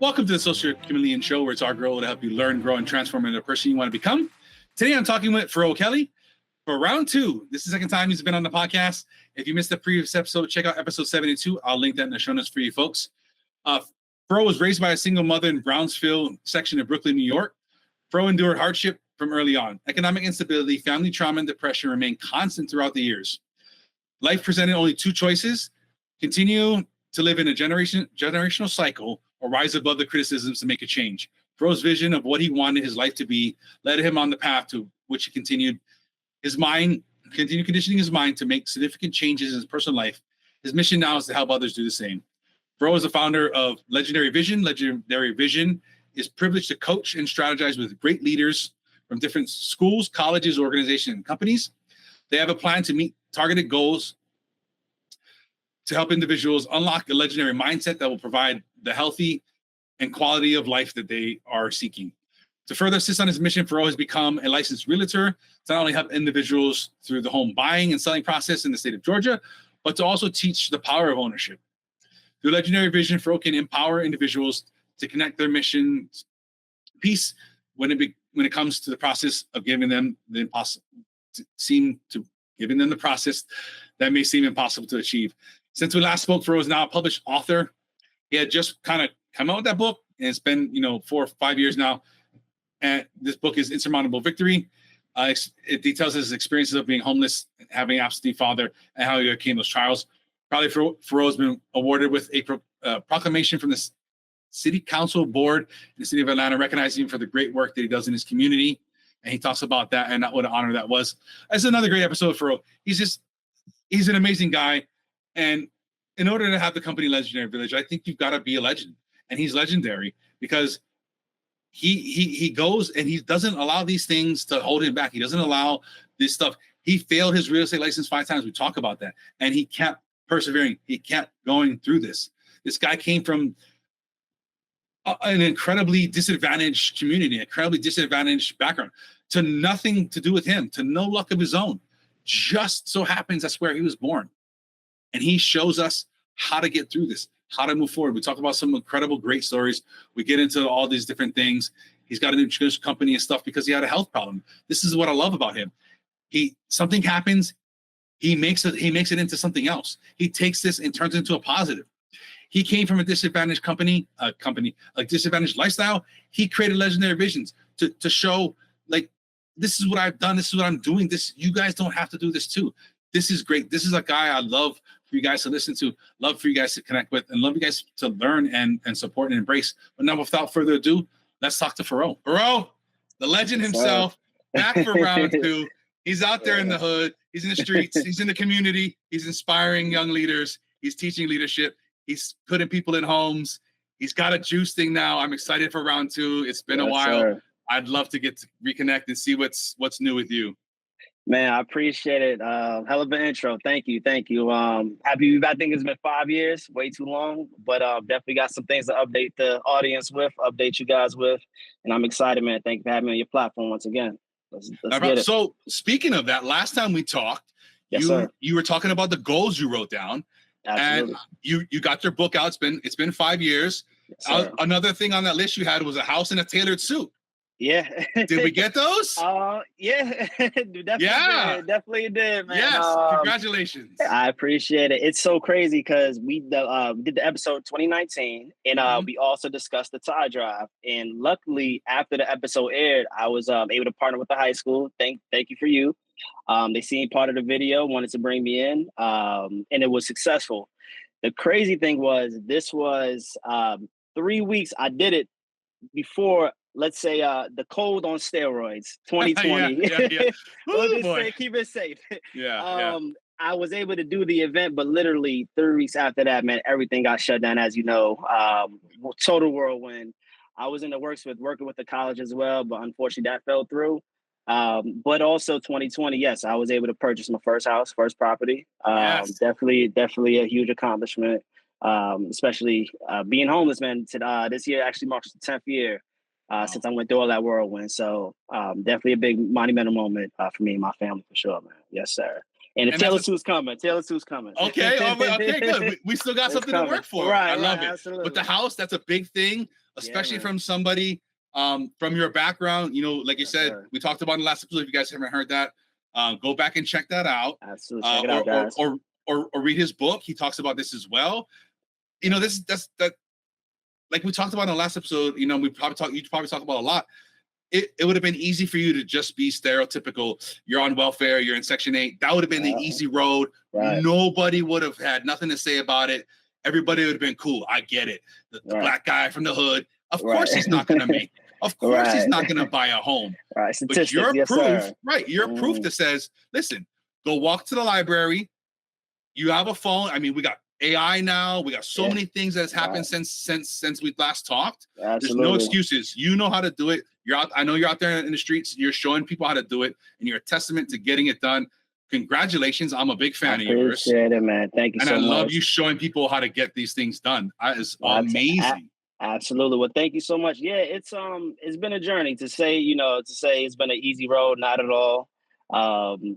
Welcome to the Social Chameleon Show, where it's our goal to help you learn, grow, and transform into the person you want to become. Today, I'm talking with Faroe Kelly for round two. This is the second time he's been on the podcast. If you missed the previous episode, check out episode 72. I'll link that in the show notes for you folks. Faroe was raised by a single mother in Brownsville section of Brooklyn, New York. Faroe endured hardship from early on. Economic instability, family trauma, and depression remained constant throughout the years. Life presented only two choices: continue to live in a generational cycle, or rise above the criticisms to make a change. Faroe's vision of what he wanted his life to be led him on the path to which he continued conditioning his mind to make significant changes in his personal life. His mission now is to help others do the same. Faroe is the founder of Legendary Vision. Legendary Vision is privileged to coach and strategize with great leaders from different schools, colleges, organizations, and companies. They have a plan to meet targeted goals to help individuals unlock a legendary mindset that will provide the healthy and quality of life that they are seeking. To further assist on his mission, Faroe has become a licensed realtor to not only help individuals through the home buying and selling process in the state of Georgia, but to also teach the power of ownership. Through Legendary Vision, Faroe can empower individuals to connect their mission piece when it comes to the process of giving them the impossible, giving them the process that may seem impossible to achieve. Since we last spoke, Faroe is now a published author. He had just kind of come out with that book, and it's been 4 or 5 years now. And this book is Insurmountable Victory. It details his experiences of being homeless, having an absentee father, and how he overcame those trials. Probably Faroe has been awarded with a proclamation from the City Council Board in the city of Atlanta, recognizing him for the great work that he does in his community. And he talks about that and what an honor that was. That's another great episode for Faroe. He's an amazing guy. And in order to have the company Legendary Village, I think you've got to be a legend. And he's legendary because he goes and he doesn't allow these things to hold him back. He doesn't allow this stuff. He failed his real estate license 5 times. We talk about that. And he kept persevering. He kept going through this. This guy came from an incredibly disadvantaged community, incredibly disadvantaged background, to nothing to do with him, to no luck of his own. Just so happens that's where he was born. And he shows us how to get through this, how to move forward. We talk about some incredible, great stories. We get into all these different things. He's got an insurance company and stuff because he had a health problem. This is what I love about him. Something happens, he makes it into something else. He takes this and turns it into a positive. He came from a disadvantaged a disadvantaged lifestyle. He created Legendary Visions to show, like, this is what I've done. This is what I'm doing. You guys don't have to do this too. This is great. This is a guy I love for you guys to listen to, love for you guys to connect with, and love you guys to learn and support and embrace. But now, without further ado, let's talk to Faroe. Faroe, the legend himself, back for round two. He's out there in the hood. He's in the streets. He's in the community. He's inspiring young leaders. He's teaching leadership. He's putting people in homes. He's got a juice thing now. I'm excited for round two. It's been a while. Sir. I'd love to get to reconnect and see what's new with you. Man, I appreciate it. Hell of an intro. Thank you. Happy. I think it's been 5 years, way too long, but definitely got some things to update the audience with, update you guys with, and I'm excited, man. Thank you for having me on your platform once again. Let's get it. So speaking of that, last time we talked, you were talking about the goals you wrote down. Absolutely. And you got your book out. It's been 5 years. Yes, another thing on that list you had was a house and a tailored suit. Yeah. Did we get those? Yeah. Definitely did, man. Yes. Congratulations. I appreciate it. It's so crazy because we did the episode 2019, and we also discussed the tie drive. And luckily, after the episode aired, I was able to partner with the high school. Thank you for you. They seen part of the video, wanted to bring me in, and it was successful. The crazy thing was, this was 3 weeks. I did it before, let's say, the cold on steroids, 2020. We'll just say, keep it safe. I was able to do the event, but literally 3 weeks after that, man, everything got shut down, as you know. Total whirlwind. I was in the works with working with the college as well, but unfortunately that fell through. But also 2020, yes, I was able to purchase my first house, first property. Definitely a huge accomplishment, especially being homeless, man. This year actually marks the 10th year since I went through all that whirlwind. So definitely a big monumental moment for me and my family, for sure, man. Yes, sir. And the And Taylor that's Swift's coming. Taylor Swift's coming. okay. Okay, good. We still got It's something coming. to work for. Right, I love right, it. absolutely. But the house, that's a big thing, especially man. from somebody from your background. You know, like you Yes, said, sir. we talked about in the last episode. If you guys haven't heard that, go back and check that out. Absolutely. Check it out, guys. Or read his book. He talks about this as well. You know, that's like we talked about in the last episode. You know, you probably talk about a lot. It would have been easy for you to just be stereotypical. You're on welfare. You're in Section 8. That would have been the easy road. Right. Nobody would have had nothing to say about it. Everybody would have been cool. I get it. The black guy from the hood. Of course he's not going to make. Of course he's not going to buy a home. Right. But you're yes, proof. Sir. Right. You're proof that says, listen, go walk to the library. You have a phone. I mean, we got AI now. We got so many things that's happened since we last talked. Absolutely. There's no excuses. You know how to do it. You're out. I know you're out there in the streets. You're showing people how to do it, and you're a testament to getting it done. Congratulations. I'm a big fan of yours. Appreciate it, man. Thank you so much. And I love you showing people how to get these things done. It's amazing. Absolutely. Well, thank you so much. Yeah, it's been a journey to say it's been an easy road, not at all.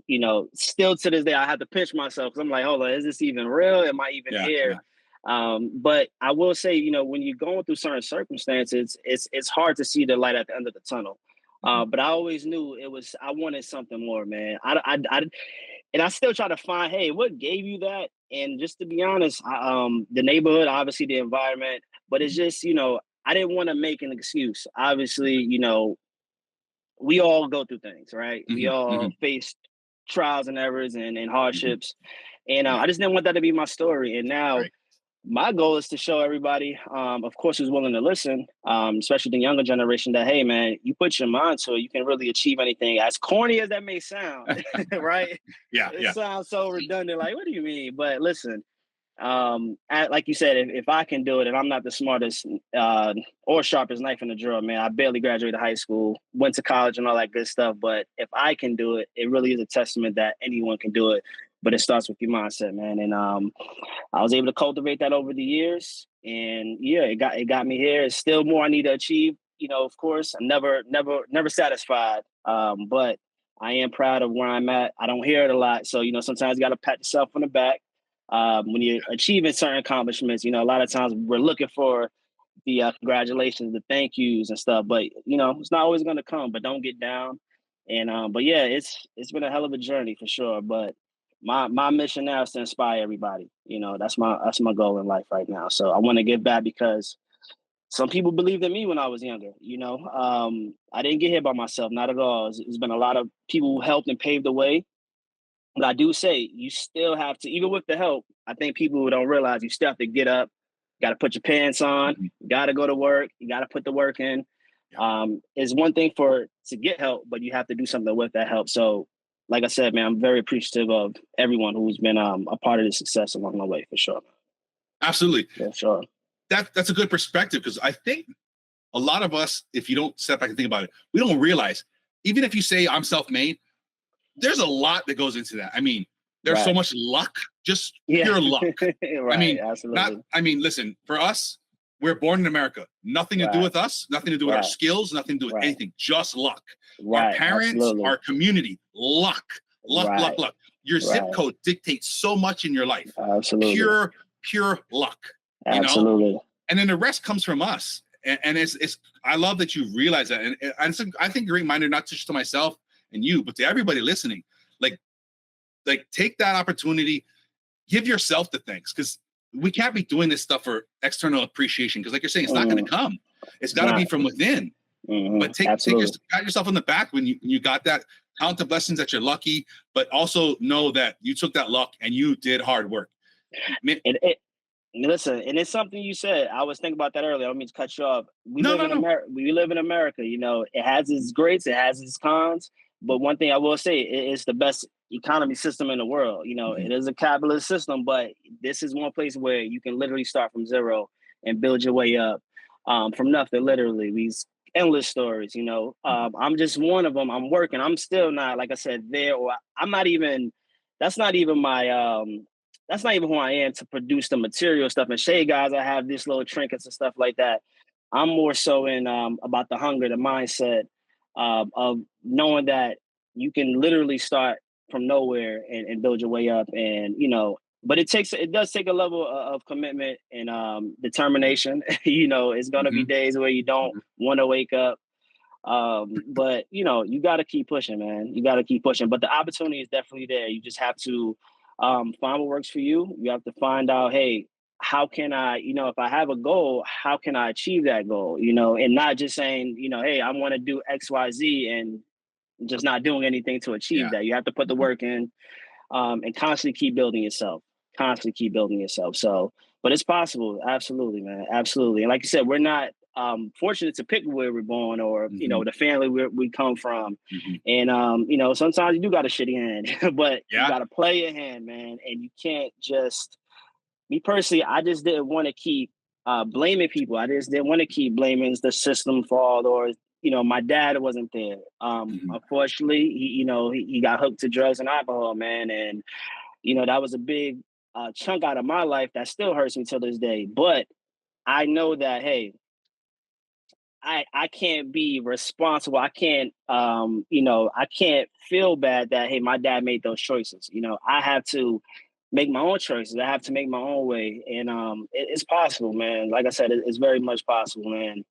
You know, still to this day, I have to pinch myself because I'm like, hold on, is this even real? Am I even here? Yeah. But I will say, you know, when you're going through certain circumstances, it's hard to see the light at the end of the tunnel. But I always knew I wanted something more, man. And I still try to find, hey, what gave you that? And just to be honest, the neighborhood, obviously the environment, but it's just, you know, I didn't want to make an excuse. Obviously, you know, we all go through things, right? We all face trials and errors and hardships. And I just didn't want that to be my story. And now my goal is to show everybody, of course, who's willing to listen, especially the younger generation, that, hey, man, you put your mind to it, you can really achieve anything. As corny as that may sound, right? It sounds so redundant. Like, what do you mean? But listen, like you said, if I can do it, and I'm not the smartest or sharpest knife in the drawer, man, I barely graduated high school, went to college and all that good stuff. But if I can do it, it really is a testament that anyone can do it. But it starts with your mindset, man. And I was able to cultivate that over the years. And yeah, it got me here. It's still more I need to achieve. You know, of course, I'm never satisfied. But I am proud of where I'm at. I don't hear it a lot. So, you know, sometimes you got to pat yourself on the back. When you're achieving certain accomplishments, you know, a lot of times we're looking for the congratulations, the thank yous and stuff, but you know, it's not always going to come, but don't get down. And, but yeah, it's been a hell of a journey for sure. But my mission now is to inspire everybody. You know, that's my goal in life right now. So I want to give back because some people believed in me when I was younger. You know, I didn't get here by myself, not at all. It's been a lot of people who helped and paved the way. But I do say you still have to, even with the help, I think people who don't realize you still have to get up, got to put your pants on, you got to go to work, you got to put the work in. It's one thing to get help, but you have to do something with that help. So, like I said, man, I'm very appreciative of everyone who's been a part of the success along the way, for sure. Absolutely. For sure. That's a good perspective, because I think a lot of us, if you don't step back and think about it, we don't realize, even if you say I'm self-made, there's a lot that goes into that. I mean, there's so much luck, just pure luck. I mean, listen, for us, we're born in America. Nothing to do with us, nothing to do with our skills, nothing to do with anything, just luck. Our parents, our community, luck. Your zip code dictates so much in your life. Absolutely. Pure luck. Absolutely. You know? And then the rest comes from us. And it's I love that you realize that. And it's I think a great reminder, not just to myself and you, but to everybody listening, like take that opportunity, give yourself the thanks, because we can't be doing this stuff for external appreciation, because like you're saying, it's not going to come. It's got to be from within. But pat yourself on the back when you got that. Count the blessings that you're lucky, but also know that you took that luck and you did hard work. Listen, and it's something you said. I was thinking about that earlier. I don't mean to cut you off. We live in America. You know, it has its greats, it has its cons. But one thing I will say, it's the best economy system in the world. You know, it is a capitalist system, but this is one place where you can literally start from zero and build your way up from nothing. Literally, these endless stories. You know, I'm just one of them. I'm working. I'm still not, like I said, there, or I'm not even. That's not even my. That's not even who I am to produce the material stuff and Shade Guys. I have this little trinkets and stuff like that. I'm more so in about the hunger, the mindset of knowing that you can literally start from nowhere and build your way up. And but it does take a level of commitment and determination. It's gonna be Hmm. days where you don't Hmm. want to wake up. But you got to keep pushing, man. You got to keep pushing. But the opportunity is definitely there. You just have to find what works for you. You have to find out, hey, how can I, if I have a goal, how can I achieve that goal? And not just saying, hey, I want to do X, Y, Z, and just not doing anything to achieve Yeah. that. You have to put the Mhm. work in, and constantly keep building yourself. Constantly keep building yourself. So, but it's possible. Absolutely, man. Absolutely. And like you said, we're not fortunate to pick where we're born or Hmm. the family we come from. Hmm. And sometimes you do got a shitty hand, but you Yeah. got to play your hand, man. And you can't just. Me personally, I just didn't want to keep blaming people. I just didn't want to keep blaming the system fault or my dad wasn't there. Hmm. Unfortunately, he got hooked to drugs and alcohol, man, and that was a big chunk out of my life that still hurts me till this day. But I know that, hey, I can't be responsible. I can't I can't feel bad that, hey, my dad made those choices. I have to make my own choices. I have to make my own way. And it's possible, man. Like I said, it's very much possible, man.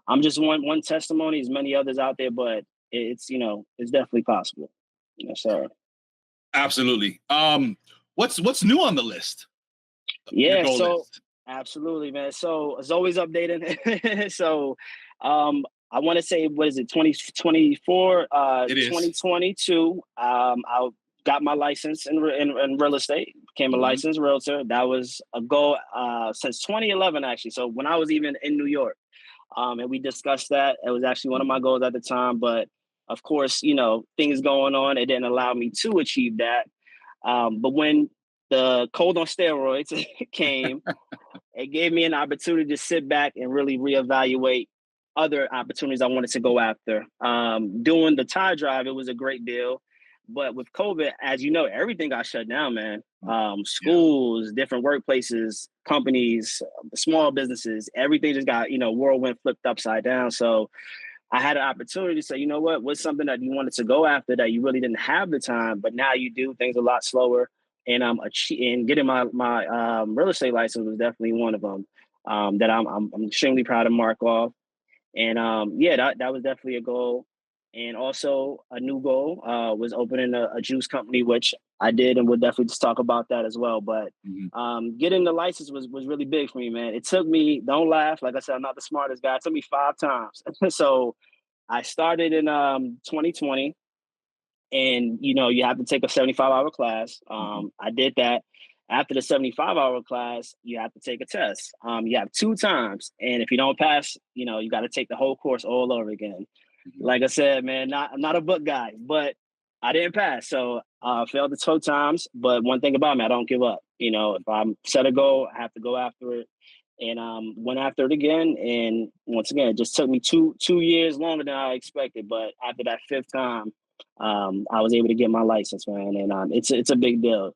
I'm just one testimony. There's many others out there, but it's definitely possible. Yes, sir. Absolutely. What's new on the list? Your Yeah, goal so list. absolutely, man. So it's always updating. So I want to say, what is it, 2024, It is. 2022. I got my license in real estate, became a Hmm. licensed realtor. That was a goal since 2011, actually. So when I was even in New York. And we discussed that. It was actually one of my Hmm. goals at the time, but of course, things going on, it didn't allow me to achieve that. But when the cold on steroids came, it gave me an opportunity to sit back and really reevaluate other opportunities I wanted to go after. Doing the tie drive, it was a great deal. But with COVID, as you know, everything got shut down, man. Yeah. Schools, different workplaces, companies, small businesses, everything just got, whirlwind flipped upside down. So I had an opportunity to say, what's something that you wanted to go after that you really didn't have the time, but now you do things a lot slower. And and getting my real estate license was definitely one of them that I'm extremely proud to mark off. And yeah, that was definitely a goal. And also a new goal was opening a juice company, which I did, and we'll definitely just talk about that as well. But Hmm. getting the license was really big for me, man. It took me, don't laugh, like I said, I'm not the smartest guy. It took me 5 times. So I started in 2020, and you have to take a 75-hour class. Hmm. I did that. After the 75-hour class, you have to take a test. You have 2 times, and if you don't pass, you got to take the whole course all over again. Hmm. Like I said, man, I'm not a book guy, but I didn't pass, so I failed the 2 times. But one thing about me, I don't give up. If I'm set a goal, I have to go after it, and went after it again. And once again, it just took me two years longer than I expected. But after that fifth time, I was able to get my license, man, and it's a big deal.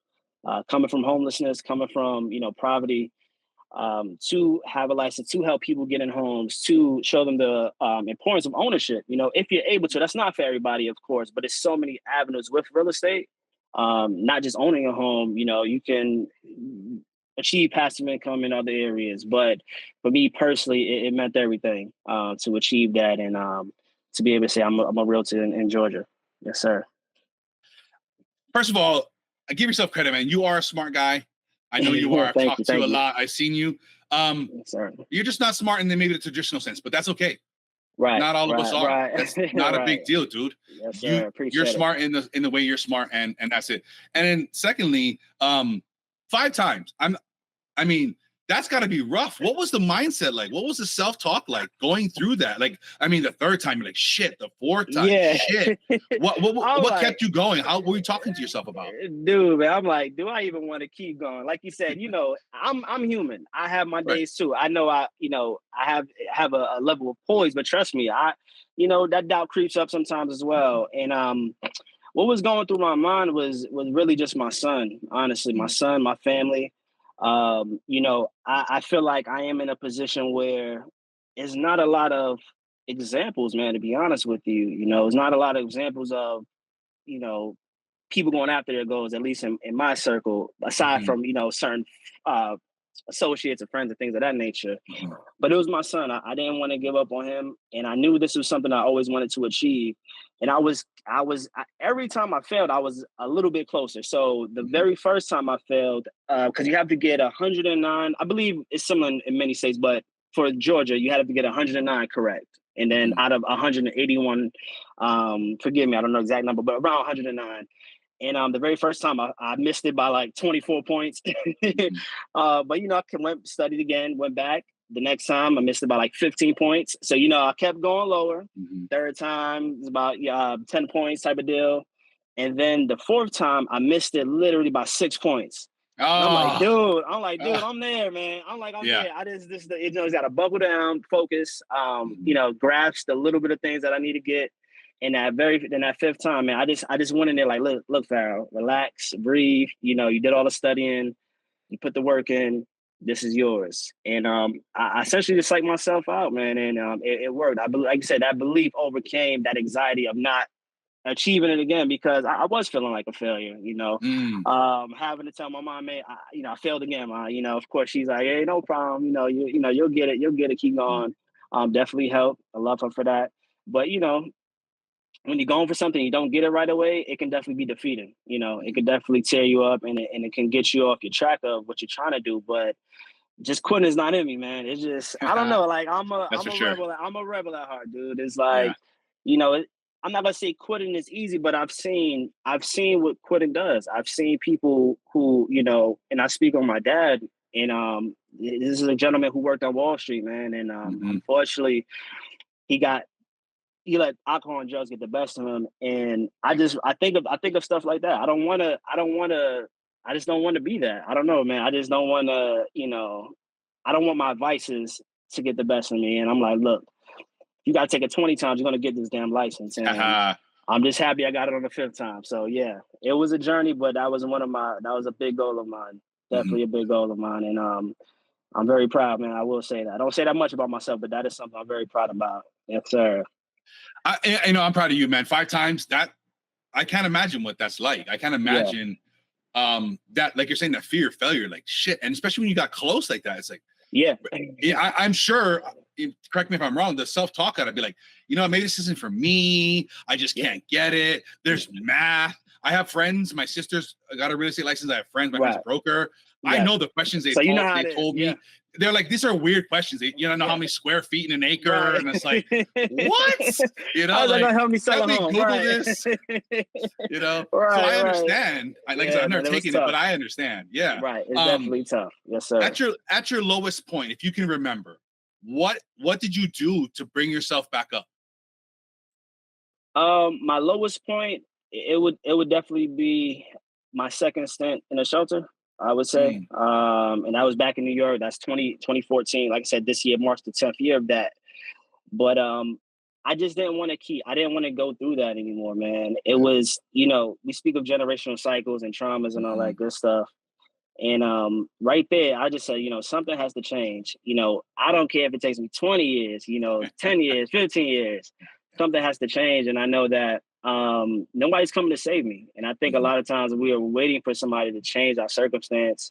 Coming from homelessness, coming from poverty, to have a license to help people get in homes, to show them the importance of ownership. If you're able to, that's not for everybody, of course, but it's so many avenues with real estate. Not just owning a home, you can achieve passive income in other areas. But for me personally, it meant everything to achieve that and to be able to say I'm a realtor in Georgia. Yes, sir. First of all, I give yourself credit, man. You are a smart guy. I know you are. I've Thank you. talked to you a Thank you. lot. I've seen you. Um, Yes, sir. you're just not smart in maybe the traditional sense, but that's okay. Right, Not all of us right, are. right, That's not a right. big deal, dude. Yes, sir. You're Appreciate it. smart in the way you're smart, and that's it. And then secondly, 5 times. I mean, that's got to be rough. What was the mindset like? What was the self-talk like going through that? Like, I mean, the third time you're like, shit. The fourth time, Yeah. shit. What what I'm what like, kept you going? How were you talking to yourself about? dude, man, I'm like, do I even want to keep going? Like you said, I'm human. I have my Right. days too. I know I have a level of poise, but trust me, that doubt creeps up sometimes as well. And what was going through my mind was really just my son, honestly, my Mm. son, my family. I feel like I am in a position where it's not a lot of examples, man, to be honest with you. It's not a lot of examples of, you know, people going after their goals, at least in my circle, aside from, certain associates and friends and things of that nature. But it was my son. I didn't want to give up on him. And I knew this was something I always wanted to achieve. And every time I failed, I was a little bit closer. So the very first time I failed, because you have to get 109, I believe it's similar in many states, but for Georgia, you had to get 109 correct. And then out of 181, forgive me, I don't know the exact number, but around 109. And the very first time I missed it by like 24 points. But, I studied again, went back. The next time I missed it by like 15 points. So, I kept going lower. Third time was about 10 points type of deal. And then the fourth time I missed it literally by 6 points. Oh. I'm like, dude, I'm there, man. I'm there. It's got to buckle down, focus, grasp the little bit of things that I need to get. And that fifth time, man, I just went in there like, look, Farrell, relax, breathe. You did all the studying, you put the work in. This is yours. And I essentially just psyched myself out, man. And it worked. Like you said, that belief overcame that anxiety of not achieving it again, because I was feeling like a failure, having to tell my mom, man, I failed again, mom. Of course she's like, hey, no problem. You'll get it. Keep going. Definitely help. I love her for that. But, when you're going for something, you don't get it right away, it can definitely be defeating. It can definitely tear you up, and it can get you off your track of what you're trying to do. But just quitting is not in me, man. It's just, I don't know. Like I'm a rebel. I'm a rebel at heart, dude. It's like, I'm not gonna say quitting is easy, but I've seen what quitting does. I've seen people who, and I speak on my dad, and this is a gentleman who worked on Wall Street, man. And unfortunately, he let alcohol and drugs get the best of him. And I think of stuff like that. I just don't want to be that. I don't know, man. I just don't want to, I don't want my vices to get the best of me. And I'm like, look, you got to take it 20 times, you're going to get this damn license. And I'm just happy I got it on the 5th time. So yeah, it was a journey, but that was a big goal of mine. Definitely a big goal of mine. And I'm very proud, man. I will say that. I don't say that much about myself, but that is something I'm very proud about. Yes, sir. I'm proud of you, man. 5 times, that I can't imagine what that's like. I can't imagine that, like you're saying, that fear of failure, like shit. And especially when you got close like that, it's like, I'm sure, correct me if I'm wrong, the self-talk I'd be like, maybe this isn't for me. I just can't get it. There's math. I have friends. My sister's got a real estate license. I have friends. My friend's a broker. I know the questions they told me. They're like, these are weird questions. You don't know how many square feet in an acre. Right. And it's like, what? How's that gonna help me sell a home? Google this. So I understand. I said, I've never taken it, but I understand. Yeah. Right. It's definitely tough. Yes, sir. At your lowest point, if you can remember, what did you do to bring yourself back up? My lowest point, it would definitely be my second stint in a shelter, I would say. And that was back in New York. That's 2014. Like I said, this year marks the 10th year of that. But I just didn't want to go through that anymore, man. It was, we speak of generational cycles and traumas and all that good stuff. And right there, I just said, something has to change. I don't care if it takes me 20 years, 10 years, 15 years. Something has to change. And I know that nobody's coming to save me. And I think a lot of times we are waiting for somebody to change our circumstance.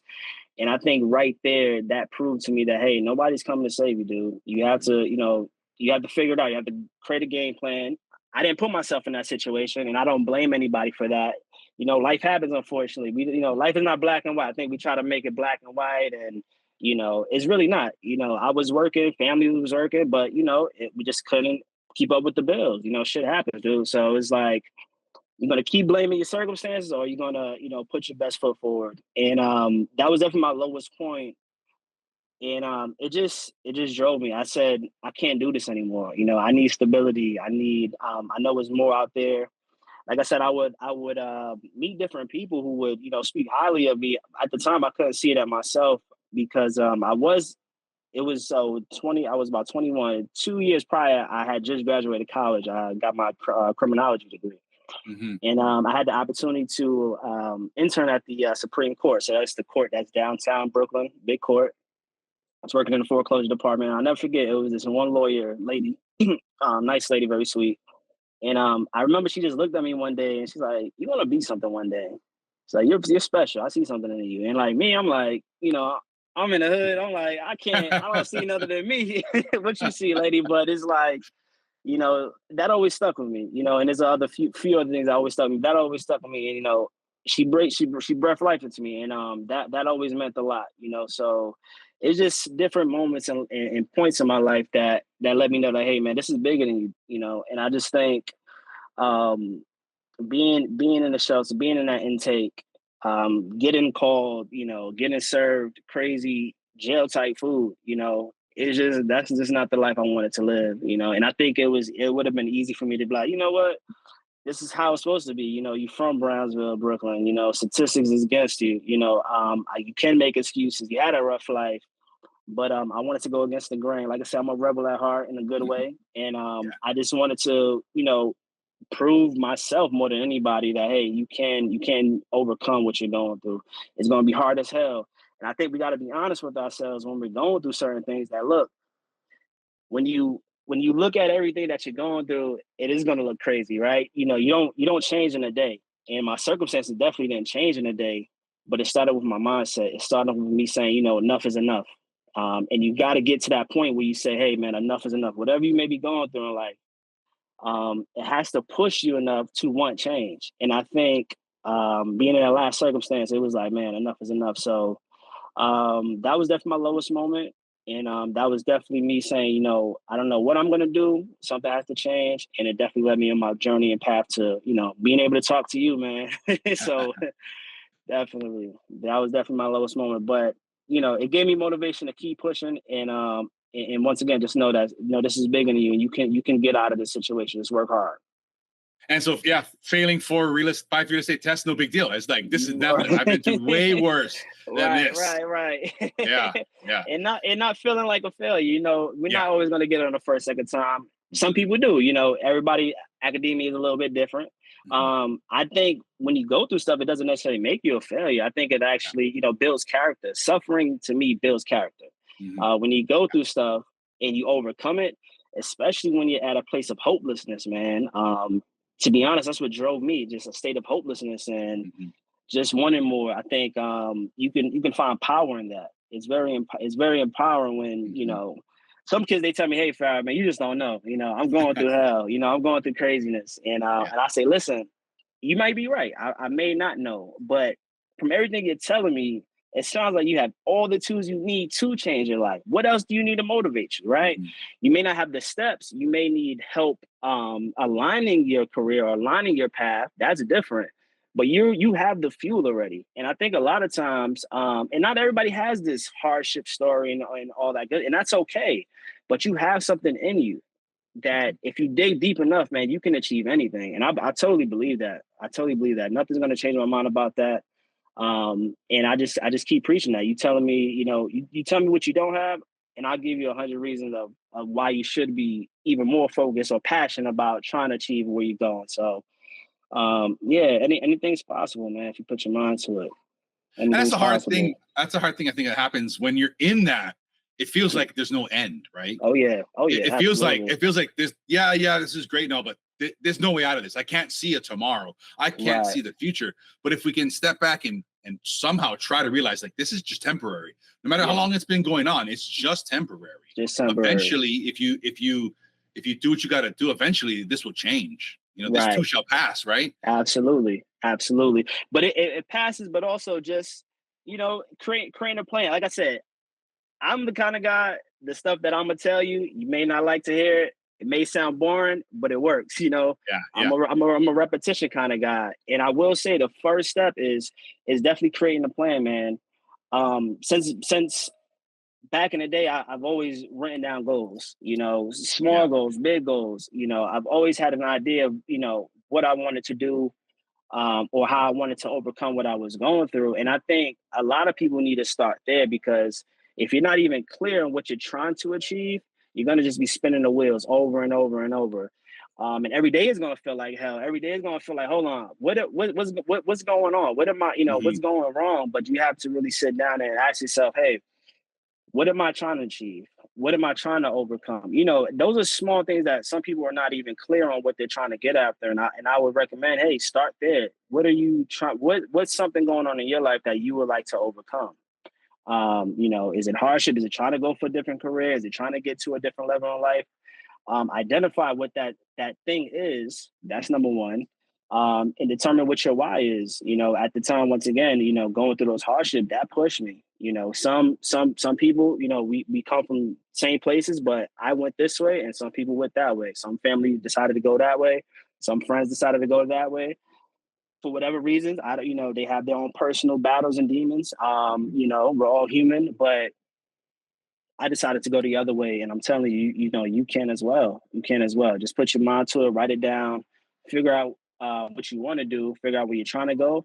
And I think right there, that proved to me that, hey, nobody's coming to save you, dude. You have to, you have to figure it out. You have to create a game plan. I didn't put myself in that situation, and I don't blame anybody for that. Life happens, unfortunately. Life is not black and white. I think we try to make it black and white, and, it's really not. I was working, family was working, but, we just couldn't keep up with the bills. Shit happens, dude. So it's like, you're going to keep blaming your circumstances, or you're going to, put your best foot forward. And that was definitely my lowest point. And it just drove me. I said, I can't do this anymore. I need stability. I know there's more out there. Like I said, I would meet different people who would, speak highly of me. At the time, I couldn't see it at myself because I was about 21. 2 years prior, I had just graduated college. I got my criminology degree. And I had the opportunity to intern at the Supreme Court. So that's the court that's downtown Brooklyn, big court. I was working in the foreclosure department. I'll never forget, it was this one lawyer lady, nice lady, very sweet. And I remember she just looked at me one day and she's like, "You're gonna be something one day." It's like you're special. I see something in you. And like me, I'm like, I'm in the hood. I'm like, I don't see nothing in me. What you see, lady? But it's like, that always stuck with me, and there's other few other things that always stuck with me. That always stuck with me. And she breathed life into me. And that always meant a lot, So it's just different moments and points in my life that let me know that, hey man, this is bigger than you. And I just think being in the shelter, being in that intake, getting called, getting served crazy jail type food, that's just not the life I wanted to live, And I think it would have been easy for me to be like, you know what, this is how it's supposed to be. You from Brownsville, Brooklyn. Statistics is against you. You can make excuses. You had a rough life, but I wanted to go against the grain. Like I said, I'm a rebel at heart in a good way, and I just wanted to, prove myself more than anybody that, hey, you can overcome what you're going through. It's going to be hard as hell, and I think we got to be honest with ourselves when we're going through certain things. That look, when you look at everything that you're going through, it is going to look crazy, right? You don't change in a day, and my circumstances definitely didn't change in a day. But it started with my mindset. It started with me saying, enough is enough, and you got to get to that point where you say, hey, man, enough is enough. Whatever you may be going through in life. It has to push you enough to want change. And I think being in that last circumstance, it was like, man, enough is enough. So that was definitely my lowest moment. And that was definitely me saying, I don't know what I'm going to do. Something has to change. And it definitely led me on my journey and path to, being able to talk to you, man. So definitely, that was definitely my lowest moment. But, it gave me motivation to keep pushing. And once again, just know that this is bigger than you, and you can get out of this situation. Just work hard. And so, yeah, failing 5 real estate tests, no big deal. It's like, this is nothing. I've been through way worse than this. Right. Yeah. And not feeling like a failure. We're not always going to get it on the first, second time. Some people do. Everybody, academia is a little bit different. I think when you go through stuff, it doesn't necessarily make you a failure. I think it actually, builds character. Suffering to me builds character. When you go through stuff and you overcome it, especially when you're at a place of hopelessness, man. To be honest, that's what drove me, just a state of hopelessness and just wanting more. I think you can find power in that. It's very empowering when some kids, they tell me, "Hey, Farrah, man, you just don't know. I'm going through hell. I'm going through craziness." And I say, "Listen, you might be right. I may not know, but from everything you're telling me, it sounds like you have all the tools you need to change your life. What else do you need to motivate you, right? You may not have the steps. You may need help aligning your career or aligning your path. That's different. But you have the fuel already. And I think a lot of times, and not everybody has this hardship story and all that good, and that's okay. But you have something in you that if you dig deep enough, man, you can achieve anything. And I totally believe that. I totally believe that. Nothing's going to change my mind about that. And I just keep preaching that. You telling me, you tell me what you don't have, and I'll give you 100 reasons of why you should be even more focused or passionate about trying to achieve where you're going. So, anything's possible, man, if you put your mind to it. And that's the hard thing. That's the hard thing I think that happens when you're in that. It feels like there's no end, right? Oh yeah. It feels like this. Yeah, this is great, no, but there's no way out of this. I can't see a tomorrow. I can't see the future. But if we can step back and somehow try to realize, like, this is just temporary. No matter how long it's been going on, it's just temporary. Eventually, if you do what you got to do, eventually this will change. This too shall pass, right? Absolutely. But it passes, but also just create a plan. Like I said, I'm the kind of guy, the stuff that I'm gonna tell you, you may not like to hear it. It may sound boring, but it works. I'm a repetition kind of guy, and I will say the first step is definitely creating a plan, man. Since back in the day, I've always written down goals. Small goals, big goals. I've always had an idea of what I wanted to do, or how I wanted to overcome what I was going through. And I think a lot of people need to start there, because if you're not even clear on what you're trying to achieve, you're going to just be spinning the wheels over and over and over. And every day is going to feel like hell. Every day is going to feel like, hold on, what's going on? What am I, what's going wrong? But you have to really sit down and ask yourself, hey, what am I trying to achieve? what am I trying to overcome? You know, those are small things that some people are not even clear on what they're trying to get after. And I would recommend, hey, start there. What are you trying? What's something going on in your life that you would like to overcome? You know, is it hardship? Is it trying to go for a different career? Is it trying to get to a different level in life? Identify what that thing is. That's number one. And determine what your why is. You know, at the time, once again, you know, going through those hardships, that pushed me. You know, some people, you know, we come from same places, but I went this way, and some people went that way. Some family decided to go that way. Some friends decided to go that way. For whatever reasons, I don't, you know, they have their own personal battles and demons. You know, we're all human, but I decided to go the other way, and I'm telling you, you know, you can as well. You can as well. Just put your mind to it, write it down, figure out what you want to do, figure out where you're trying to go,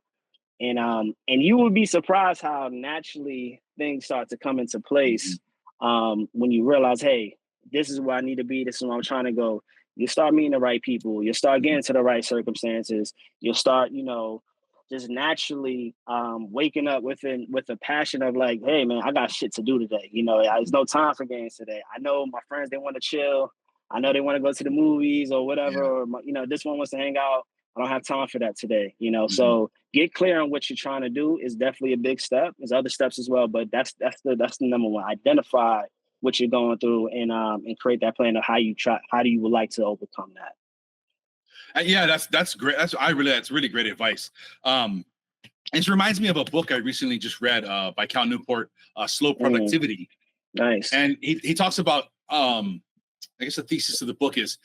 and you will be surprised how naturally things start to come into place when you realize, hey, this is where I need to be. This is where I'm trying to go. You start meeting the right people. You start getting to the right circumstances. You'll start, you know, just naturally waking up with a passion of like, hey man, I got shit to do today. You know, there's no time for games today. I know my friends, they want to chill. I know they want to go to the movies or whatever. Yeah. Or you know, this one wants to hang out. I don't have time for that today. You know, so get clear on what you're trying to do is definitely a big step. There's other steps as well, but that's the number one. Identify what you're going through and create that plan of how do you would like to overcome that. Yeah, that's great. That's really great advice. It reminds me of a book I recently just read by Cal Newport, Slow Productivity. Nice. And he talks about I guess the thesis of the book is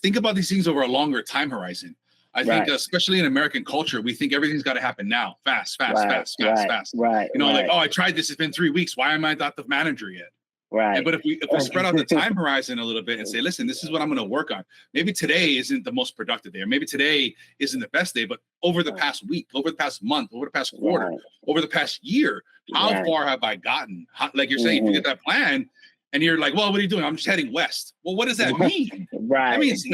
think about these things over a longer time horizon. I think especially in American culture, we think everything's got to happen now, fast. Right. You know, like, oh, I tried this. It's been 3 weeks. Why am I not the manager yet? Right. But if we spread out the time horizon a little bit and say, listen, this is what I'm going to work on. Maybe today isn't the most productive day, or maybe today isn't the best day, but over the past week, over the past month, over the past quarter, over the past year, how far have I gotten? Like you're saying, if you get that plan and you're like, well, what are you doing? I'm just heading west. Well, what does that mean? Right. That means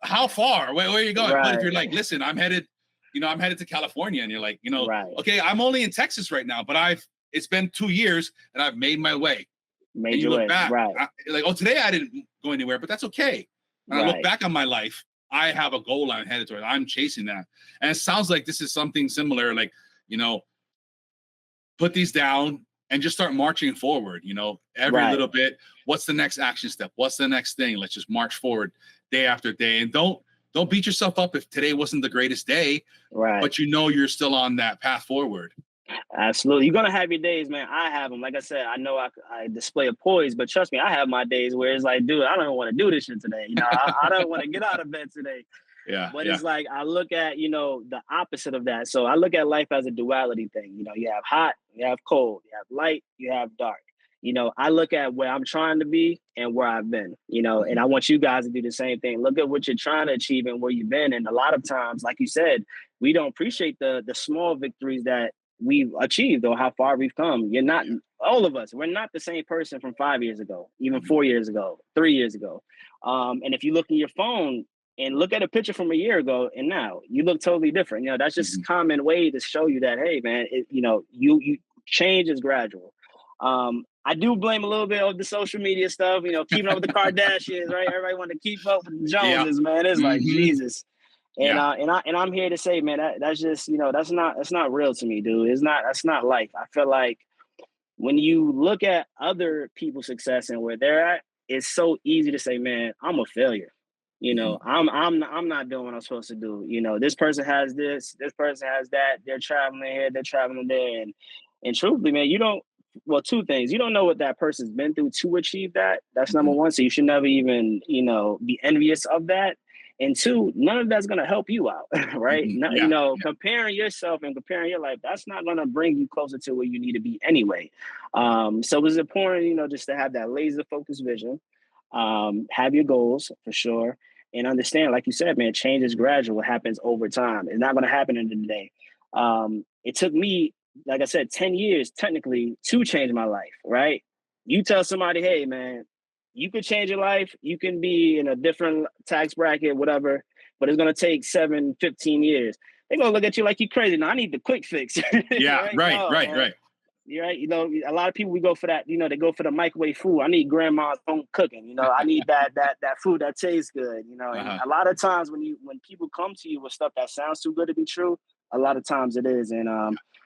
how far? Where are you going? But if you're like, listen, I'm headed to California, and you're like, you know, okay, I'm only in Texas right now, but it's been 2 years and I've made my way. And you look back, like, oh, today I didn't go anywhere, but that's okay. When I look back on my life, I have a goal I'm headed toward. I'm chasing that. And it sounds like this is something similar, like, you know, put these down and just start marching forward, you know, every little bit. What's the next action step? What's the next thing? Let's just march forward day after day. And don't beat yourself up if today wasn't the greatest day, but you know you're still on that path forward. Absolutely. You're going to have your days, man. I have them. Like I said, I know I display a poise, but trust me, I have my days where it's like, dude, I don't even want to do this shit today. You know, I don't want to get out of bed today. But it's like, I look at, you know, the opposite of that. So I look at life as a duality thing. You know, you have hot, you have cold, you have light, you have dark. You know, I look at where I'm trying to be and where I've been, you know, and I want you guys to do the same thing. Look at what you're trying to achieve and where you've been. And a lot of times, like you said, we don't appreciate the small victories that we've achieved or how far we've come. You're not, all of us, we're not the same person from 5 years ago, even 4 years ago, 3 years ago. And if you look in your phone and look at a picture from a year ago and now, you look totally different. You know, that's just a common way to show you that, hey, man, you know, you change is gradual. I do blame a little bit of the social media stuff, you know, keeping up with the Kardashians, right? Everybody want to keep up with the Joneses, man. It's like, Jesus. And I'm here to say, man, that's just, you know, that's not real to me, dude. That's not life. I feel like when you look at other people's success and where they're at, it's so easy to say, man, I'm a failure. You know, I'm not doing what I'm supposed to do. You know, this person has this person has that. They're traveling here, they're traveling there, and truthfully, man, well, two things. You don't know what that person's been through to achieve that. That's number one. So you should never even, you know, be envious of that. And two, none of that's going to help you out, right? You know, comparing yourself and comparing your life, that's not going to bring you closer to where you need to be anyway. So it's important, you know, just to have that laser focused vision, have your goals for sure, and understand, like you said, man, change is gradual. It happens over time. It's not going to happen in a day. It took me, like I said, 10 years technically to change my life, right? You tell somebody, hey, man, you could change your life. You can be in a different tax bracket, whatever, but it's going to take 15 years. They're going to look at you like you're crazy. No, I need the quick fix. Yeah, right. You're right. You know, a lot of people we go for that. You know, they go for the microwave food. I need grandma's home cooking. You know, I need that food that tastes good. You know, and Uh-huh. a lot of times when people come to you with stuff that sounds too good to be true, a lot of times it is. And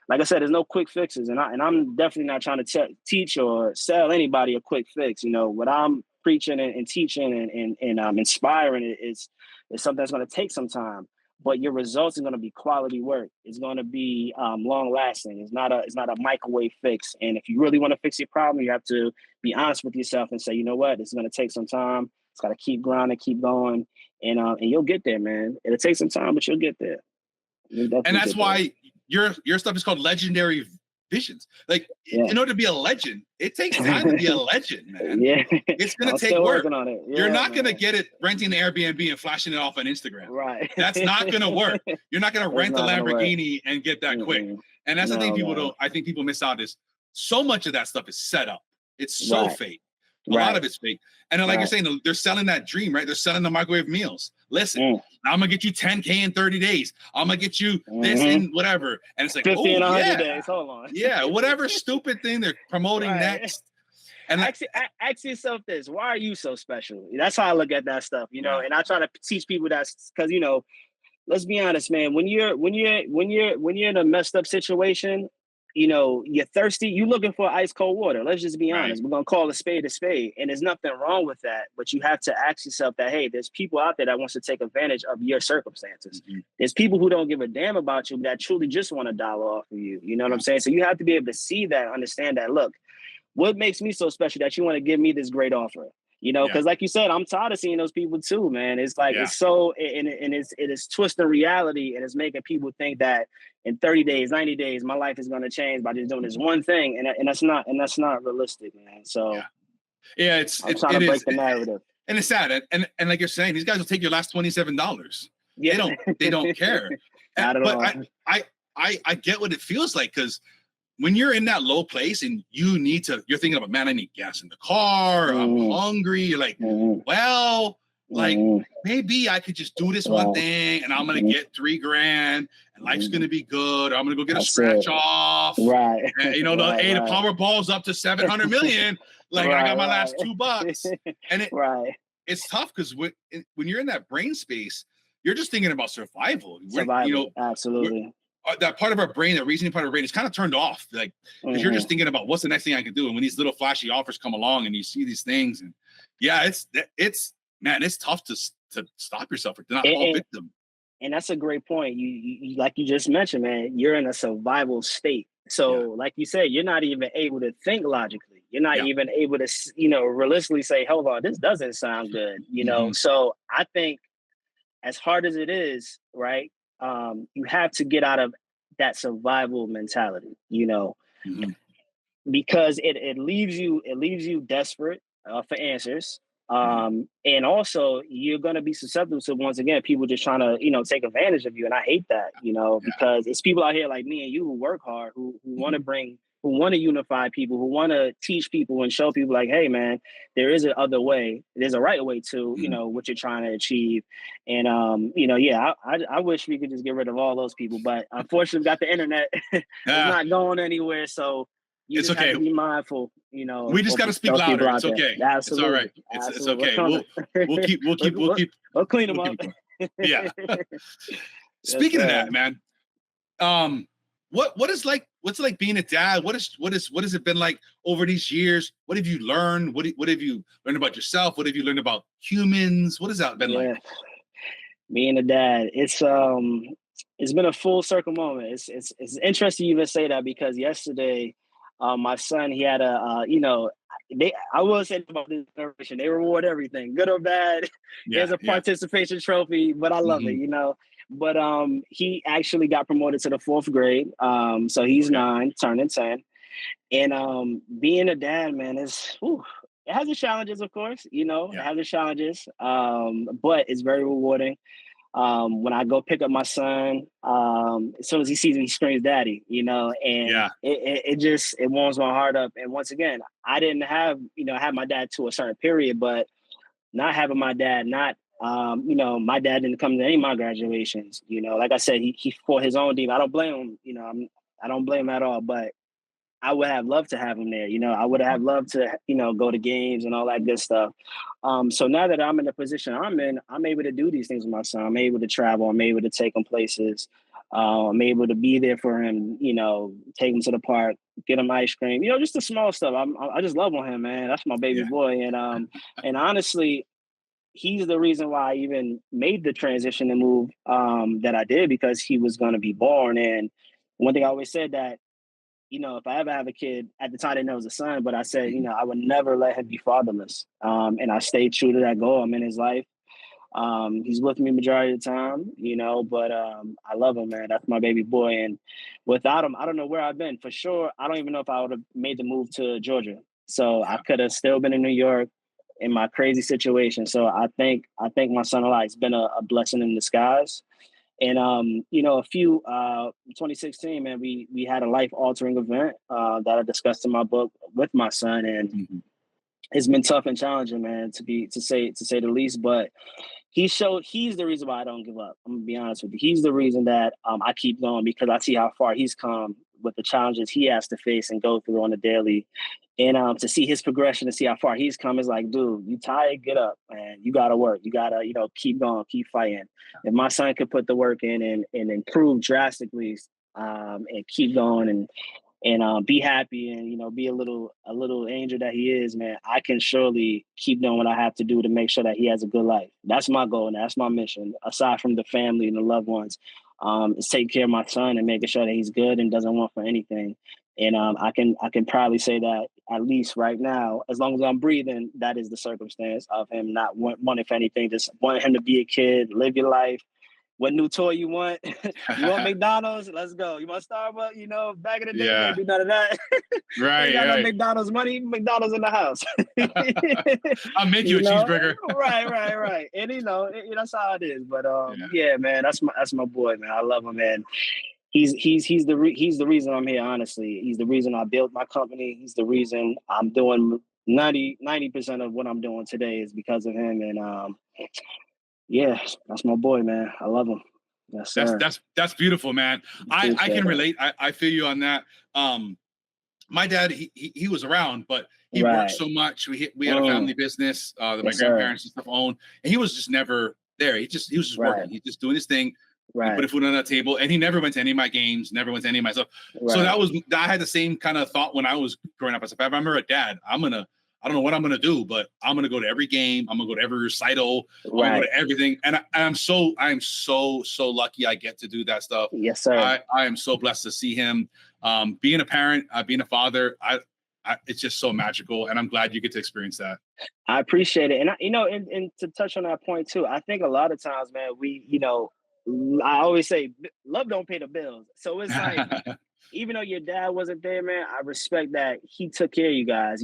like I said, there's no quick fixes, and I'm definitely not trying to teach or sell anybody a quick fix. You know, what I'm preaching and teaching and inspiring is something that's going to take some time, but your results are going to be quality work. It's going to be long lasting. It's not a microwave fix. And if you really want to fix your problem, you have to be honest with yourself and say, you know what, it's going to take some time. It's got to keep grinding, keep going, and you'll get there, man. It'll take some time, but you'll get there. And that's why your stuff is called Legendary Visions. Like, in order to be a legend, it takes time to be a legend, man. Yeah, it's gonna take work. On it. Yeah, you're not gonna get it renting an Airbnb and flashing it off on Instagram. Right. That's not gonna work. You're not gonna rent a Lamborghini and get that quick. And that's the thing people don't. I think people miss out is so much of that stuff is set up. It's so fake. A lot of it's fake. And then, like you're saying, they're selling that dream, right? They're selling the microwave meals. Listen, I'm gonna get you 10K in 30 days. I'm gonna get you this in whatever. And it's like 50 in 100 days. Hold on. Yeah, whatever stupid thing they're promoting next. And ask yourself this: why are you so special? That's how I look at that stuff, you know. And I try to teach people that's because, you know, let's be honest, man. When you're in a messed up situation, you know, you're thirsty, you looking for ice cold water. Let's just be honest. We're gonna call a spade. And there's nothing wrong with that. But you have to ask yourself that, hey, there's people out there that wants to take advantage of your circumstances. There's people who don't give a damn about you that truly just want a dollar off of you. You know what I'm saying? So you have to be able to see that, understand that, look, what makes me so special that you want to give me this great offer? You know, because like you said, I'm tired of seeing those people too, man. It's like it's so, and it is twisting reality, and it's making people think that in 30 days, 90 days, my life is going to change by just doing this one thing, and that's not realistic, man. So it's trying to break the narrative, and it's sad, and like you're saying, these guys will take your last $27. Yeah, they don't care. Not at all. I get what it feels like, because when you're in that low place and you're thinking about, man, I need gas in the car, I'm hungry. You're like, well, like maybe I could just do this one thing and I'm going to get $3,000 and life's going to be good. Or I'm going to go get a scratch off. Right. And, you know, the Powerball's up to 700 million. Like I got my last $2. And it's tough because when you're in that brain space, you're just thinking about survival. You know, absolutely. That part of our brain, that reasoning part of our brain, is kind of turned off. Like, because you're just thinking about what's the next thing I can do. And when these little flashy offers come along and you see these things, and it's tough to stop yourself or to not fall victim. And that's a great point. You like you just mentioned, man, you're in a survival state. So like you said, you're not even able to think logically. You're not even able to, you know, realistically say, hold on, this doesn't sound good. You know, so I think as hard as it is, right, you have to get out of that survival mentality, you know, because it leaves you desperate for answers. And also you're going to be susceptible to, once again, people just trying to, you know, take advantage of you. And I hate that, you know, because it's people out here like me and you who work hard, who want to bring, who want to unify people, who want to teach people and show people like, hey, man, there is an other way. There's a right way to, you know, what you're trying to achieve. And, you know, I wish we could just get rid of all those people. But unfortunately, we've got the internet. It's not going anywhere. So you just have to be mindful, you know. We just got to speak louder. It's okay. Absolutely. It's all right. It's okay. We'll clean them up. Yeah. Speaking of that, man, what's it like being a dad? What has it been like over these years? What have you learned? What have you learned about yourself? What have you learned about humans? What has that been like? Being a dad, it's been a full circle moment. It's interesting you even say that, because yesterday, my son, he had I will say about this generation, they reward everything, good or bad. There's a participation trophy, but I love it, you know. But he actually got promoted to the 4th grade. So he's 9, turning 10. And being a dad, man, it has its challenges, of course, you know, it has its challenges, but it's very rewarding. When I go pick up my son, as soon as he sees me, he screams "Daddy," you know, and it warms my heart up. And once again, I didn't have, you know, I had my dad to a certain period, but not having my dad, you know, my dad didn't come to any of my graduations, you know, like I said, he fought his own demon. I don't blame him, you know, I don't blame him at all, but I would have loved to have him there. I would have loved to, go to games and all that good stuff. So now that I'm in the position I'm in, I'm able to do these things with my son. I'm able to travel. I'm able to take him places. I'm able to be there for him. Take him to the park, get him ice cream. Just the small stuff. I just love on him, man. That's my baby Yeah. boy, and honestly, he's the reason why I even made the transition and move that I did, because he was going to be born. And one thing I always said that, if I ever have a kid, at the time I didn't know it was a son, but I said, I would never let him be fatherless. And I stayed true to that goal. I'm in his life. He's with me majority of the time, but I love him, man. That's my baby boy. And without him, I don't know where I've been. For sure, I don't even know if I would have made the move to Georgia. So I could have still been in New York in my crazy situation. So I think my son Eli's been a blessing in disguise. And a few 2016, man, we had a life altering event that I discussed in my book with my son, and Mm-hmm. it's been tough and challenging, man, to say the least. But he's the reason why I don't give up. I'm gonna be honest with you. He's the reason that I keep going, because I see how far he's come with the challenges he has to face and go through on a daily. And to see his progression, to see how far he's come, is like, dude, you tired? Get up, man. You gotta work. You gotta, keep going, keep fighting. If my son could put the work in and improve drastically, and keep going and be happy, and be a little angel that he is, man, I can surely keep doing what I have to do to make sure that he has a good life. That's my goal, and that's my mission, aside from the family and the loved ones, is taking care of my son and making sure that he's good and doesn't want for anything. And I can proudly say that, at least right now, as long as I'm breathing, that is the circumstance of him not wanting for anything, just wanting him to be a kid, live your life. What new toy you want? You want McDonald's? Let's go. You want Starbucks? Back in the day, we Yeah. didn't do none of that. Right. got no Right. McDonald's money. McDonald's in the house. I'll make you a cheeseburger. Right. And that's how it is. But yeah, man, that's my boy, man. I love him, man. He's the reason I'm here. Honestly, he's the reason I built my company. He's the reason I'm doing 90% of what I'm doing today is because of him. And yeah, that's my boy, man. I love him. Yes, sir. That's beautiful, man. I can relate. I feel you on that. My dad, he was around, but he worked so much. We had a family business that my grandparents and stuff owned, and he was just never there. He was just working. He's just doing his thing. He put food on the table, and he never went to any of my games, never went to any of my stuff. So I had the same kind of thought when I was growing up. I said, if I remember a dad, I don't know what I'm gonna do, but I'm gonna go to every game. I'm gonna go to every recital. I'm gonna go to everything. And I'm so lucky I get to do that stuff. Yes, sir. I am so blessed to see him. Being a parent, being a father, it's just so magical, and I'm glad you get to experience that. I appreciate it, and and to touch on that point too, I think a lot of times, man, I always say love don't pay the bills. So it's like, even though your dad wasn't there, man, I respect that he took care of you guys.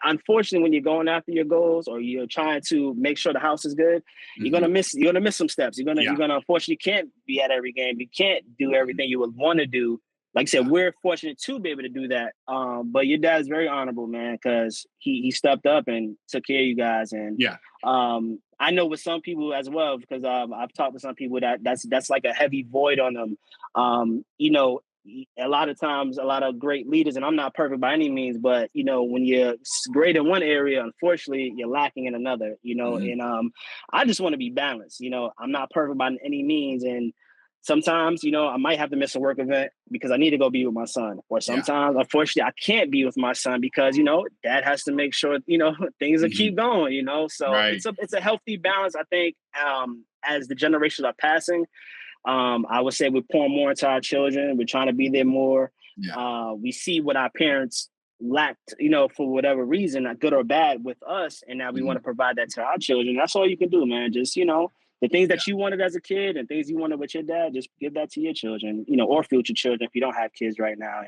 Unfortunately, when you're going after your goals or you're trying to make sure the house is good, you're gonna miss some steps. You're gonna unfortunately can't be at every game. You can't do everything you would want to do. Like I said, we're fortunate to be able to do that. But your dad's very honorable, man, because he stepped up and took care of you guys. And I know with some people as well, because I've talked to some people that's like a heavy void on them. A lot of times, a lot of great leaders, and I'm not perfect by any means, but when you're great in one area, unfortunately, you're lacking in another. And I just want to be balanced. I'm not perfect by any means, and sometimes, I might have to miss a work event because I need to go be with my son. Or sometimes, unfortunately, I can't be with my son because, dad has to make sure, things will keep going, So it's a healthy balance, I think, as the generations are passing. I would say we're pouring more into our children. We're trying to be there more. We see what our parents lacked, for whatever reason, good or bad, with us. And now we want to provide that to our children. That's all you can do, man. Just, the things that you wanted as a kid and things you wanted with your dad, just give that to your children, or future children if you don't have kids right now.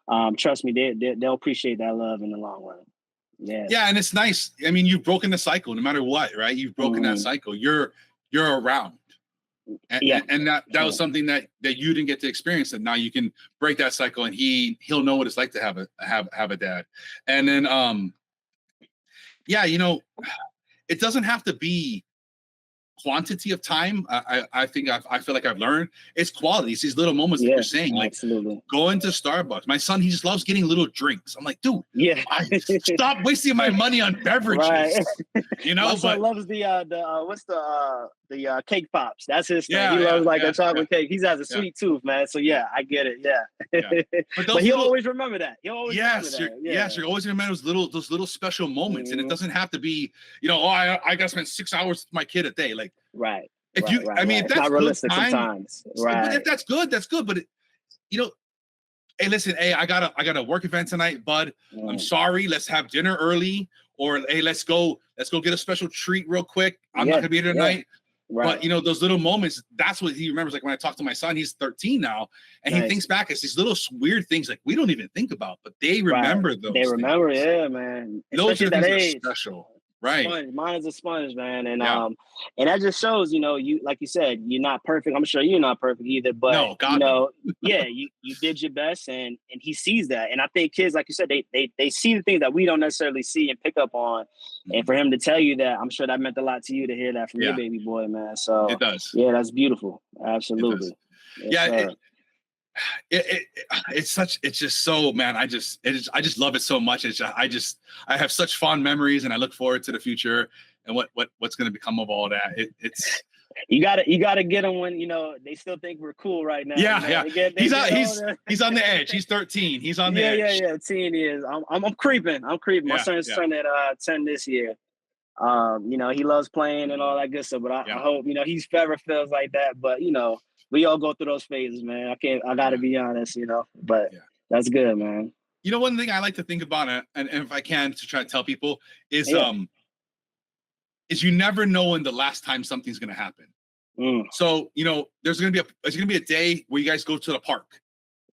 And trust me, they'll appreciate that love in the long run. Yeah, and it's nice. I mean, you've broken the cycle, no matter what, right? You've broken that cycle. You're around. And that was something that you didn't get to experience, and now you can break that cycle, and he'll know what it's like to have a dad. And then it doesn't have to be quantity of time. I think I feel like I've learned. It's quality. It's these little moments that you're saying, like absolutely. going to Starbucks. My son, he just loves getting little drinks. I'm like, dude, Yeah. stop wasting my money on beverages. Right. You know, My son but loves what's the cake pops. That's his thing. Yeah, He loves like yeah, a chocolate cake. He has a sweet tooth, man. So yeah, I get it. Yeah. But But he'll always remember that. He'll always remember yes, that. yes, you're always gonna remember those little special moments, and it Mhm. doesn't have to be, oh, I gotta spend 6 hours with my kid a day. Like, Right. if Right, you, right, I mean, right. if It's that's not good realistic time, sometimes. but Right. if that's good, that's good. But hey, listen, hey, I got a work event tonight, bud. I'm sorry. Let's have dinner early, or hey, let's go get a special treat real quick. I'm not Yeah, gonna be here yeah. tonight. Right. But those little moments, that's what he remembers. Like when I talk to my son, he's 13 now, and he Nice. thinks back. It's these little weird things like we don't even think about, but they remember those. They remember, things. yeah, man. Those Especially are at the that things age. that are special, right? Sponge. Mine is a sponge, man, and Yeah. and that just shows, you like you said, you're not perfect. I'm sure you're not perfect either, but No, God, no. yeah, you did your best, and he sees that, and I think kids, like you said, they see the things that we don't necessarily see and pick up on, and for him to tell you that, I'm sure that meant a lot to you to hear that from your baby boy, man. So It does. yeah, that's beautiful. Absolutely. Yes, it's just so, man, I just love it so much. I have such fond memories, and I look forward to the future and what's going to become of all that. It's you gotta get them when they still think we're cool right now. Yeah. He's on the edge. He's 13. He's on the edge. Yeah. Teen years. I'm creeping. My son's turning 10 this year. He loves playing and all that good stuff. But I hope he's forever feels like that. But we all go through those phases, man. I gotta be honest. But that's good, man. One thing I like to think about, and if I can to try to tell people is you never know when the last time something's going to happen. So, there's going to be a day where you guys go to the park.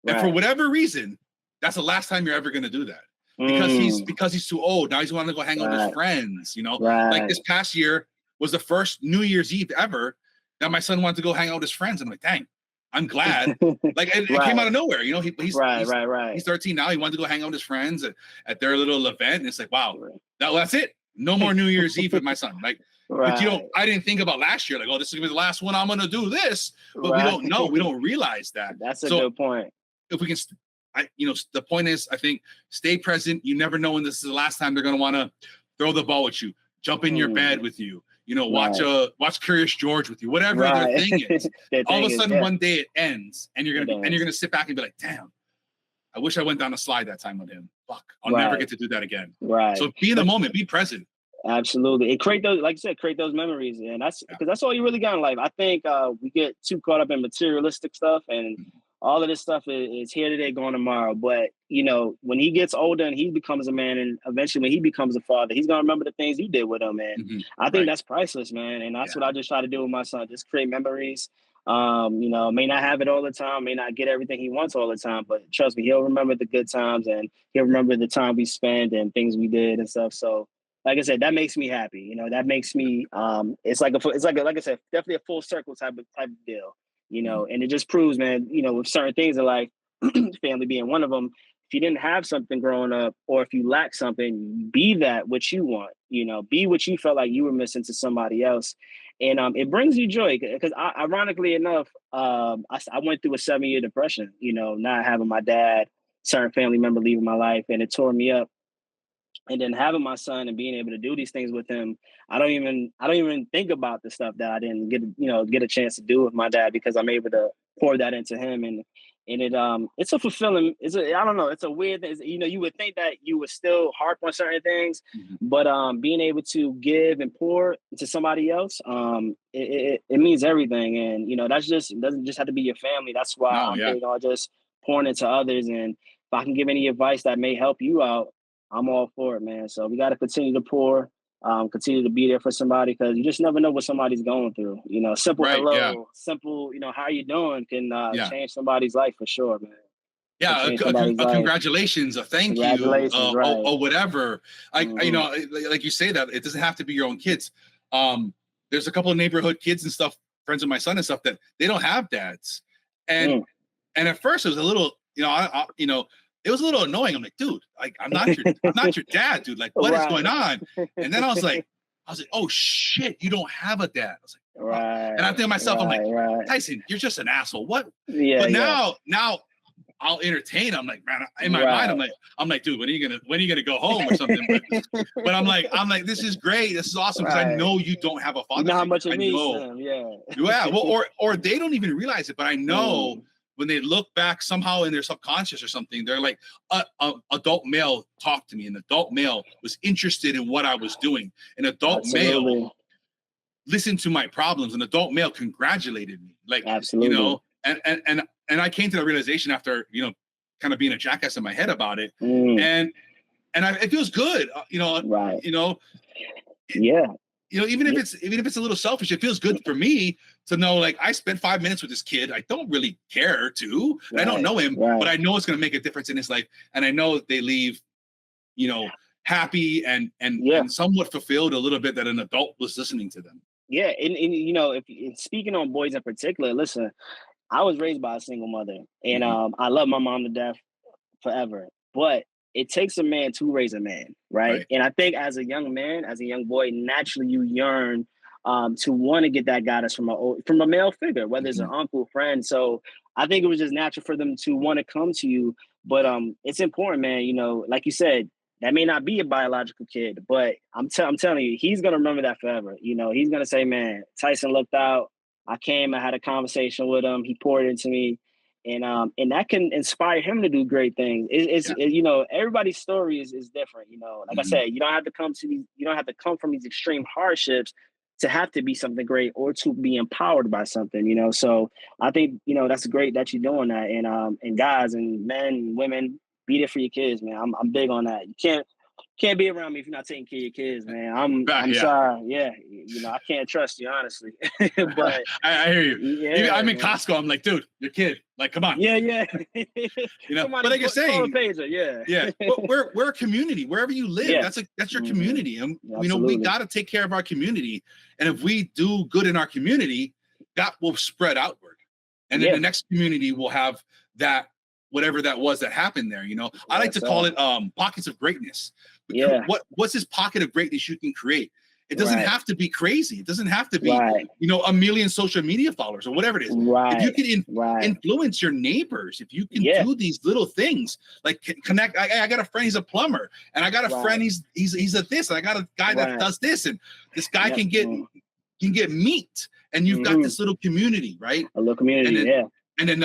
And for whatever reason, that's the last time you're ever going to do that. Because he's too old. Now he's wanting to go hang out with his friends, Like this past year was the first New Year's Eve ever that my son wanted to go hang out with his friends. I'm like, dang, I'm glad. Like it came out of nowhere. He's 13 now. He wanted to go hang out with his friends at their little event. And it's like, wow, that's it. No more New Year's Eve with my son. Like, but I didn't think about last year. Like, oh, this is gonna be the last one I'm gonna do this. But we don't know. We don't realize that. That's a good point. If we can, the point is, I think, stay present. You never know when this is the last time they're gonna want to throw the ball at you, jump in your bed with you. Watch Curious George with you. Whatever their thing is. All of a sudden, one day it ends, and you're gonna sit back and be like, damn. I wish I went down a slide that time with him. Fuck, I'll never get to do that again. Right. So be in the moment, be present. Absolutely. And create those, like you said, create those memories. And that's because that's all you really got in life. I think we get too caught up in materialistic stuff, and all of this stuff is here today, gone tomorrow. But, when he gets older and he becomes a man, and eventually when he becomes a father, he's going to remember the things you did with him. And I think that's priceless, man. And that's what I just try to do with my son. Just create memories. May not have it all the time, may not get everything he wants all the time, but trust me, he'll remember the good times, and he'll remember the time we spent and things we did and stuff. So, like I said, that makes me happy. That makes me. It's like I said, definitely a full circle type of deal. And it just proves, man. With certain things in life, family being one of them. If you didn't have something growing up, or if you lack something, be that what you want. Be what you felt like you were missing to somebody else. And it brings you joy because, ironically enough, I went through a 7-year depression, not having my dad, certain family member leaving my life, and it tore me up. And then having my son and being able to do these things with him, I don't even think about the stuff that I didn't get a chance to do with my dad, because I'm able to pour that into him. And it's a fulfilling, it's a weird thing. You would think that you would still harp on certain things, but being able to give and pour to somebody else, it means everything. And that's it doesn't just have to be your family. That's why I'm big on just pouring into others. And if I can give any advice that may help you out, I'm all for it, man. So we got to continue to pour, continue to be there for somebody, because you just never know what somebody's going through. Simple hello, simple, how you doing can change somebody's life for sure, man. Yeah, congratulations, a thank you, or whatever. Like you say, that it doesn't have to be your own kids. There's a couple of neighborhood kids and stuff, friends of my son and stuff, that they don't have dads, and at first it was a little, it was a little annoying. I'm like, dude, like I'm not your dad, dude. Like, what is going on? And then I was like, oh shit, you don't have a dad. I was like, Right. And I think to myself, I'm like, right. Tyson, you're just an asshole. What? Yeah. But yeah. now I'll entertain. I'm like, man, in my mind, I'm like, dude, when are you gonna go home or something? But I'm like, this is great. This is awesome because I Right. know you don't have a father. You know how figure. much it I means know. to him. Yeah. Yeah. Well, or they don't even realize it, but I know when they look back somehow in their subconscious or something, they're like, adult male talked to me. An adult male was interested in what I was doing. An adult male listened to my problems. An adult male congratulated me. Like, Absolutely. you know, and I came to the realization after, you know, kind of being a jackass in my head about it. And it feels good, you know, Right. you know, yeah. You know, even if it's a little selfish, it feels good for me to know, like, I spent 5 minutes with this kid. I don't really care to. Right. I don't know him, right. but I know it's going to make a difference in his life, and I know they leave, you know, happy and somewhat fulfilled a little bit that an adult was listening to them. Yeah, and you know, if speaking on boys in particular, listen, I was raised by a single mother, and I love my mom to death forever. But it takes a man to raise a man, right? And I think as a young man, as a young boy, naturally you yearn to want to get that guidance from a male figure, whether it's an uncle, friend. So I think it was just natural for them to want to come to you. But it's important, man. You know, like you said, that may not be a biological kid, but I'm telling you, he's gonna remember that forever. You know, he's gonna say, "Man, Tyson looked out. I came, I had a conversation with him. He poured into me." And that can inspire him to do great things. You know, everybody's story is different. You know, like I said, you don't have to come from these extreme hardships to have to be something great or to be empowered by something. You know, so I think, you know, that's great that you're doing that. And guys and men, women, be there for your kids, man. I'm big on that. You can't be around me if you're not taking care of your kids, man. I'm sorry. Yeah. You know, I can't trust you, honestly. But I hear you. Yeah, I'm in Costco. I'm like, dude, your kid. Like, come on. Yeah. You know, but like you're saying, yeah. But we're a community. Wherever you live, that's your community. And you know, we gotta take care of our community. And if we do good in our community, that will spread outward. And then the next community will have that, whatever that was that happened there. You know, I like to call it pockets of greatness. Yeah. What's this pocket of greatness you can create? It doesn't have to be crazy. It doesn't have to be, you know, 1 million social media followers or whatever it is. If you can influence your neighbors, if you can do these little things, like connect. I got a friend, he's a plumber, and I got a friend, he's a this, and I got a guy that does this, and this guy can get meat, and you've got this little community, right? A little community, And then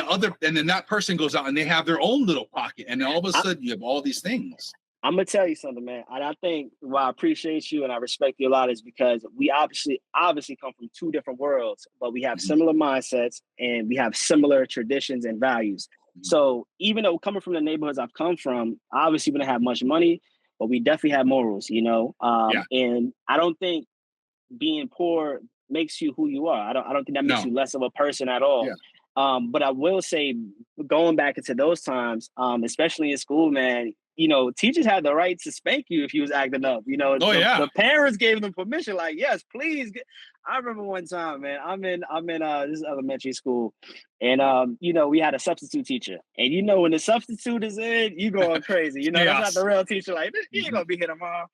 that person goes out and they have their own little pocket, and all of a sudden you have all these things. I'm gonna tell you something, man. And I think why I appreciate you and I respect you a lot is because we obviously come from two different worlds, but we have similar mindsets and we have similar traditions and values. So even though coming from the neighborhoods I've come from, obviously we don't have much money, but we definitely have morals, you know. And I don't think being poor makes you who you are. I don't think that makes you less of a person at all. But I will say, going back into those times, especially in school, man, you know, teachers had the right to spank you if you was acting up. You know, the parents gave them permission, like, yes, please. I remember one time, man, I'm in this elementary school, and you know, we had a substitute teacher, and you know, when the substitute is in, you going crazy. You know, that's not the real teacher. Like, you ain't gonna be hitting mom.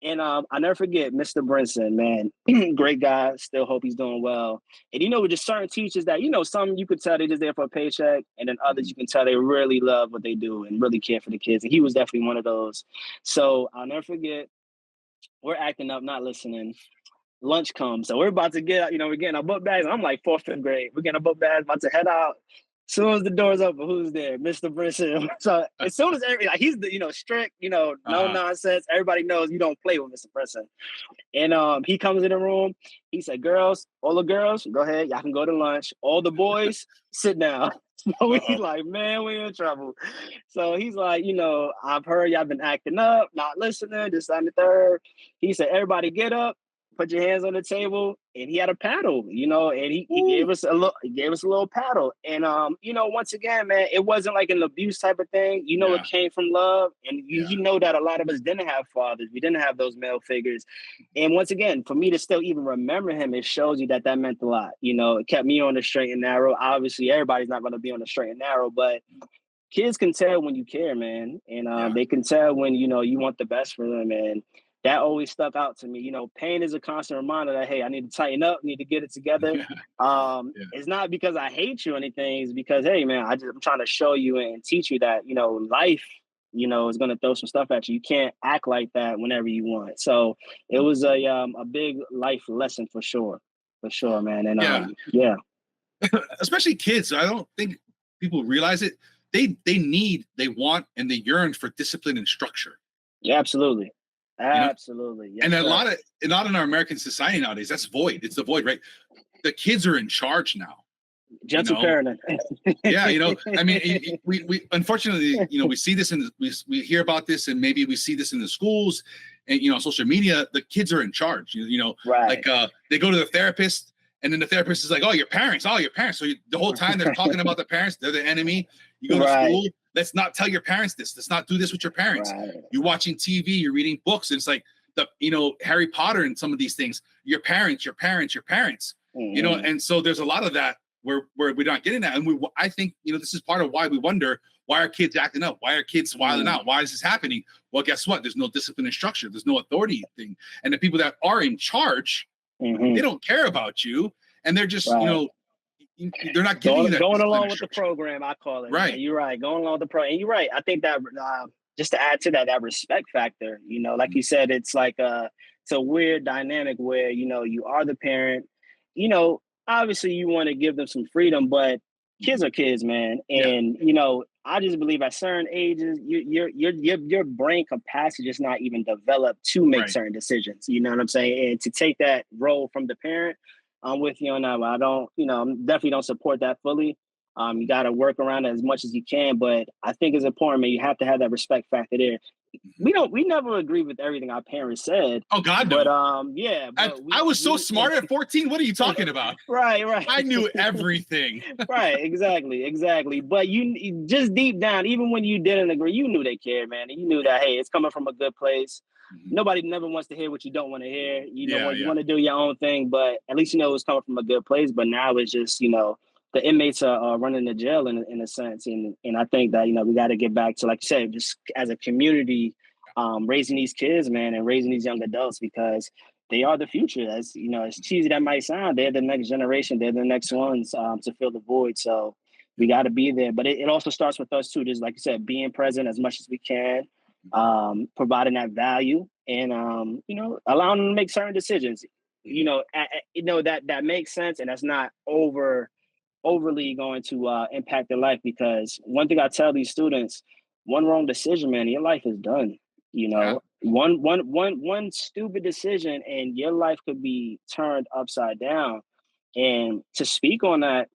And I never forget Mr. Brinson, man, great guy. Still hope he's doing well. And you know, with just certain teachers that, you know, some you could tell they just there for a paycheck, and then others you can tell they really love what they do and really care for the kids. And he was definitely one of those. So I'll never forget. We're acting up, not listening. Lunch comes, so we're about to get, you know, we're getting our book bags. I'm like 4th, 5th grade. We're getting our book bags, about to head out. As soon as the door's open, who's there? Mr. Brinson. So as soon as he's the, you know, strict, you know, no nonsense. Everybody knows you don't play with Mr. Brinson. And he comes in the room. He said, "Girls, all the girls, go ahead. Y'all can go to lunch. All the boys, sit down." So he's like, "Man, we in trouble." So he's like, "You know, I've heard y'all been acting up, not listening, this, that, and the third." He said, "Everybody get up. Put your hands on the table," and he had a paddle, you know, and he gave us a little paddle. And you know, once again, man, it wasn't like an abuse type of thing. You know, it came from love. And you know that a lot of us didn't have fathers. We didn't have those male figures. And once again, for me to still even remember him, it shows you that meant a lot. You know, it kept me on the straight and narrow. Obviously, everybody's not going to be on the straight and narrow, but kids can tell when you care, man. And they can tell when, you know, you want the best for them. And that always stuck out to me. Pain is a constant reminder that, hey, I need to tighten up, need to get it together. Yeah, yeah, It's not because I hate you or anything. It's because, hey, man, I'm trying to show you and teach you that, life, is going to throw some stuff at you. You can't act like that whenever you want. So it was a big life lesson for sure, man. And yeah. yeah, Especially kids. I don't think people realize it. They want, and they yearn for discipline and structure. yeah, absolutely. Absolutely. Yes, And sir. a lot in our American society nowadays, that's void. It's the void, right? The kids are in charge now. Gentle parenting. Yeah, I mean, we unfortunately, we see this we hear about this, and maybe we see this in the schools and social media. The kids are in charge. Right. Like they go to the therapist, and then the therapist is like, "Oh, your parents. So the whole time they're talking about the parents, they're the enemy. You go to school. Let's not tell your parents this. Let's not do this with your parents. Right. You're watching TV. You're reading books. And it's like Harry Potter and some of these things. Your parents. Mm-hmm. And so there's a lot of that where we're not getting that. And I think this is part of why we wonder, why are kids acting up? Why are kids wilding out? Why is this happening? Well, guess what? There's no discipline and structure. There's no authority thing. And the people that are in charge, they don't care about you, and they're just they're not giving you that going along with the program, I call it. Right. Man. You're right. Going along with the program. And you're right. I think that just to add to that respect factor, like you said, it's like it's a weird dynamic where, you are the parent, obviously you want to give them some freedom, but kids are kids, man. And, I just believe at certain ages, your brain capacity is not even developed to make certain decisions. You know what I'm saying? And to take that role from the parent, I'm with you on that. I don't, definitely don't support that fully. You got to work around it as much as you can, but I think it's important, man. You have to have that respect factor there. We never agree with everything our parents said. Oh God, no. But yeah. But I was so smart at 14. What are you talking about? Right. I knew everything. Right, exactly. But you just deep down, even when you didn't agree, you knew they cared, man. And you knew that, hey, it's coming from a good place. Nobody never wants to hear what you don't want to hear. You want to do your own thing, but at least it's coming from a good place. But now it's just, the inmates are running the jail in a sense. And I think that, we got to get back to, like you said, just as a community, raising these kids, man, and raising these young adults, because they are the future. As as cheesy that might sound, they're the next generation. They're the next ones to fill the void. So we got to be there. But it also starts with us too. Just like you said, being present as much as we can, providing that value, and allowing them to make certain decisions. That makes sense, and that's not overly going to impact their life. Because one thing I tell these students, one wrong decision, man, your life is done. One stupid decision and your life could be turned upside down. And to speak on that,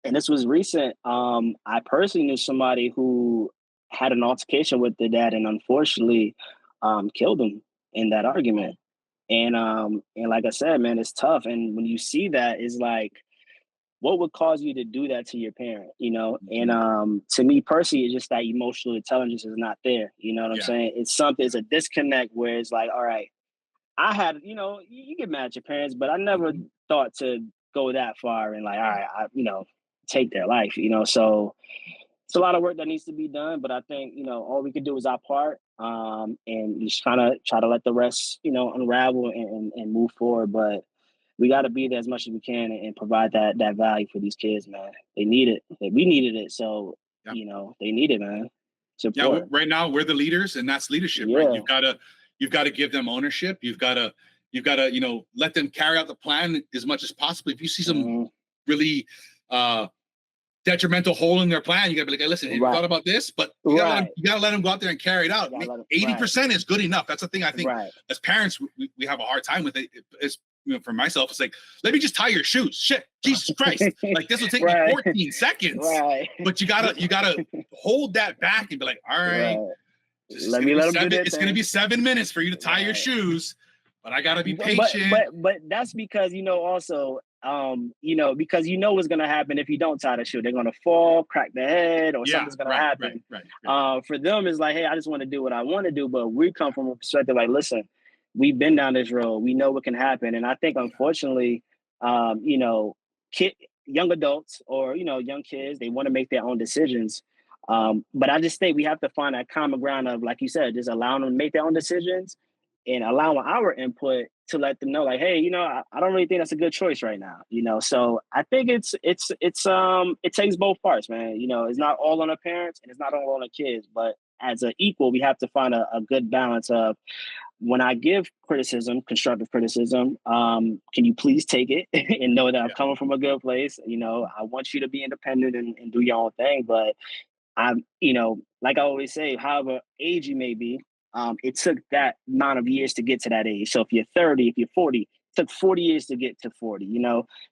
and this was recent, I personally knew somebody who had an altercation with their dad and unfortunately killed him in that argument. And like I said, man, it's tough. And when you see that, it's like, what would cause you to do that to your parent, And to me personally, it's just that emotional intelligence is not there. You know what I'm saying? It's a disconnect where it's like, all right, I had, you get mad at your parents, but I never thought to go that far and like, all right, take their life, So it's a lot of work that needs to be done, but I think, all we can do is our part, and just kind of try to let the rest, unravel and move forward. But we got to be there as much as we can and provide that value for these kids, man. They need it. We needed it. So, they need it, man. Support. Yeah, right now we're the leaders, and that's leadership, right? You've got to give them ownership. You've got to, let them carry out the plan as much as possible. If you see some really detrimental hole in their plan, you got to be like, hey, listen, have you thought about this? But you got to let them go out there and carry it out. 80% is good enough. That's the thing I think as parents, we have a hard time with it. It's, for myself, it's like, let me just tie your shoes. Shit, Jesus Christ. Like this will take me 14 seconds. But you gotta hold that back and be like, all right. Let them do that. It's gonna be 7 minutes for you to tie your shoes, but I gotta be patient. But that's because also because what's gonna happen if you don't tie the shoe. They're gonna fall, crack their head, or something's gonna happen. Right. For them, it's like, hey, I just want to do what I want to do. But we come from a perspective like, listen, we've been down this road. We know what can happen. And I think, unfortunately, young adults or, young kids, they want to make their own decisions. But I just think we have to find that common ground of, like you said, just allowing them to make their own decisions and allowing our input to let them know, like, hey, I don't really think that's a good choice right now. So I think it takes both parts, man. It's not all on the parents and it's not all on the kids, but as an equal, we have to find a good balance of, when I give criticism, constructive criticism, can you please take it and know that I'm coming from a good place? I want you to be independent and do your own thing, but like I always say, however age you may be, it took that amount of years to get to that age. So if you're 30, if you're 40, it took 40 years to get to 40.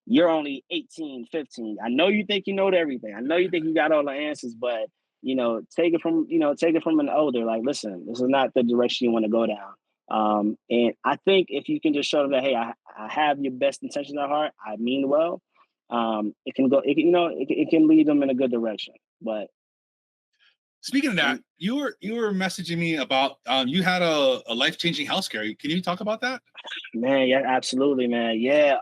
You're only 18, 15. I know you think you know everything. I know you think you got all the answers, but take it from an elder. Like, listen, this is not the direction you want to go down. And I think if you can just show them that, hey, I have your best intentions at heart, I mean well, it can lead them in a good direction. But speaking of that, you were messaging me about you had a life-changing health scare. Can you talk about that? Man, yeah, absolutely, man. Yeah.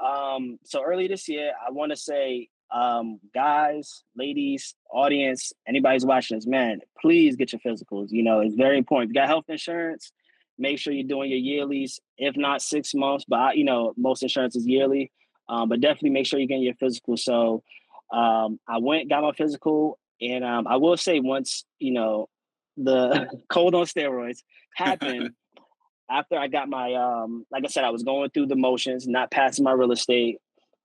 So early this year, I want to say, guys, ladies, audience, anybody's watching this, man, please get your physicals. It's very important. If you got health insurance, make sure you're doing your yearlies, if not 6 months, but most insurance is yearly. But definitely make sure you're getting your physical. So I got my physical, and I will say, once, the cold on steroids happened, after I got my, like I said, I was going through the motions, not passing my real estate.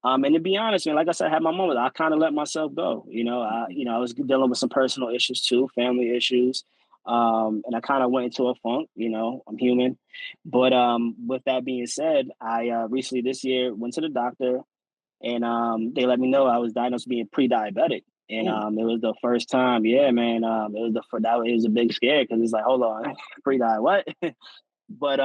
And to be honest, man, like I said, I had my moments. I kind of let myself go. I was dealing with some personal issues too, family issues. And I kind of went into a funk. I'm human. But with that being said, I recently this year went to the doctor, and they let me know I was diagnosed with being pre-diabetic. And it was the first time, yeah, man. It was a big scare, because it's like, hold on, pre-di what? But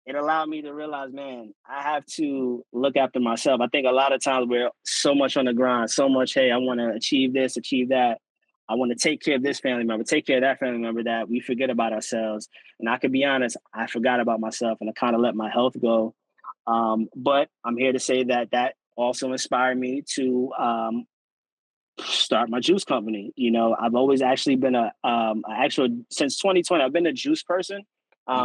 it allowed me to realize, man, I have to look after myself. I think a lot of times we're so much on the grind, so much, hey, I want to achieve this, achieve that. I want to take care of this family member, take care of that family member, that we forget about ourselves. And I can be honest, I forgot about myself, and I kind of let my health go. But I'm here to say that also inspired me to start my juice company. I've always actually been since 2020, I've been a juice person.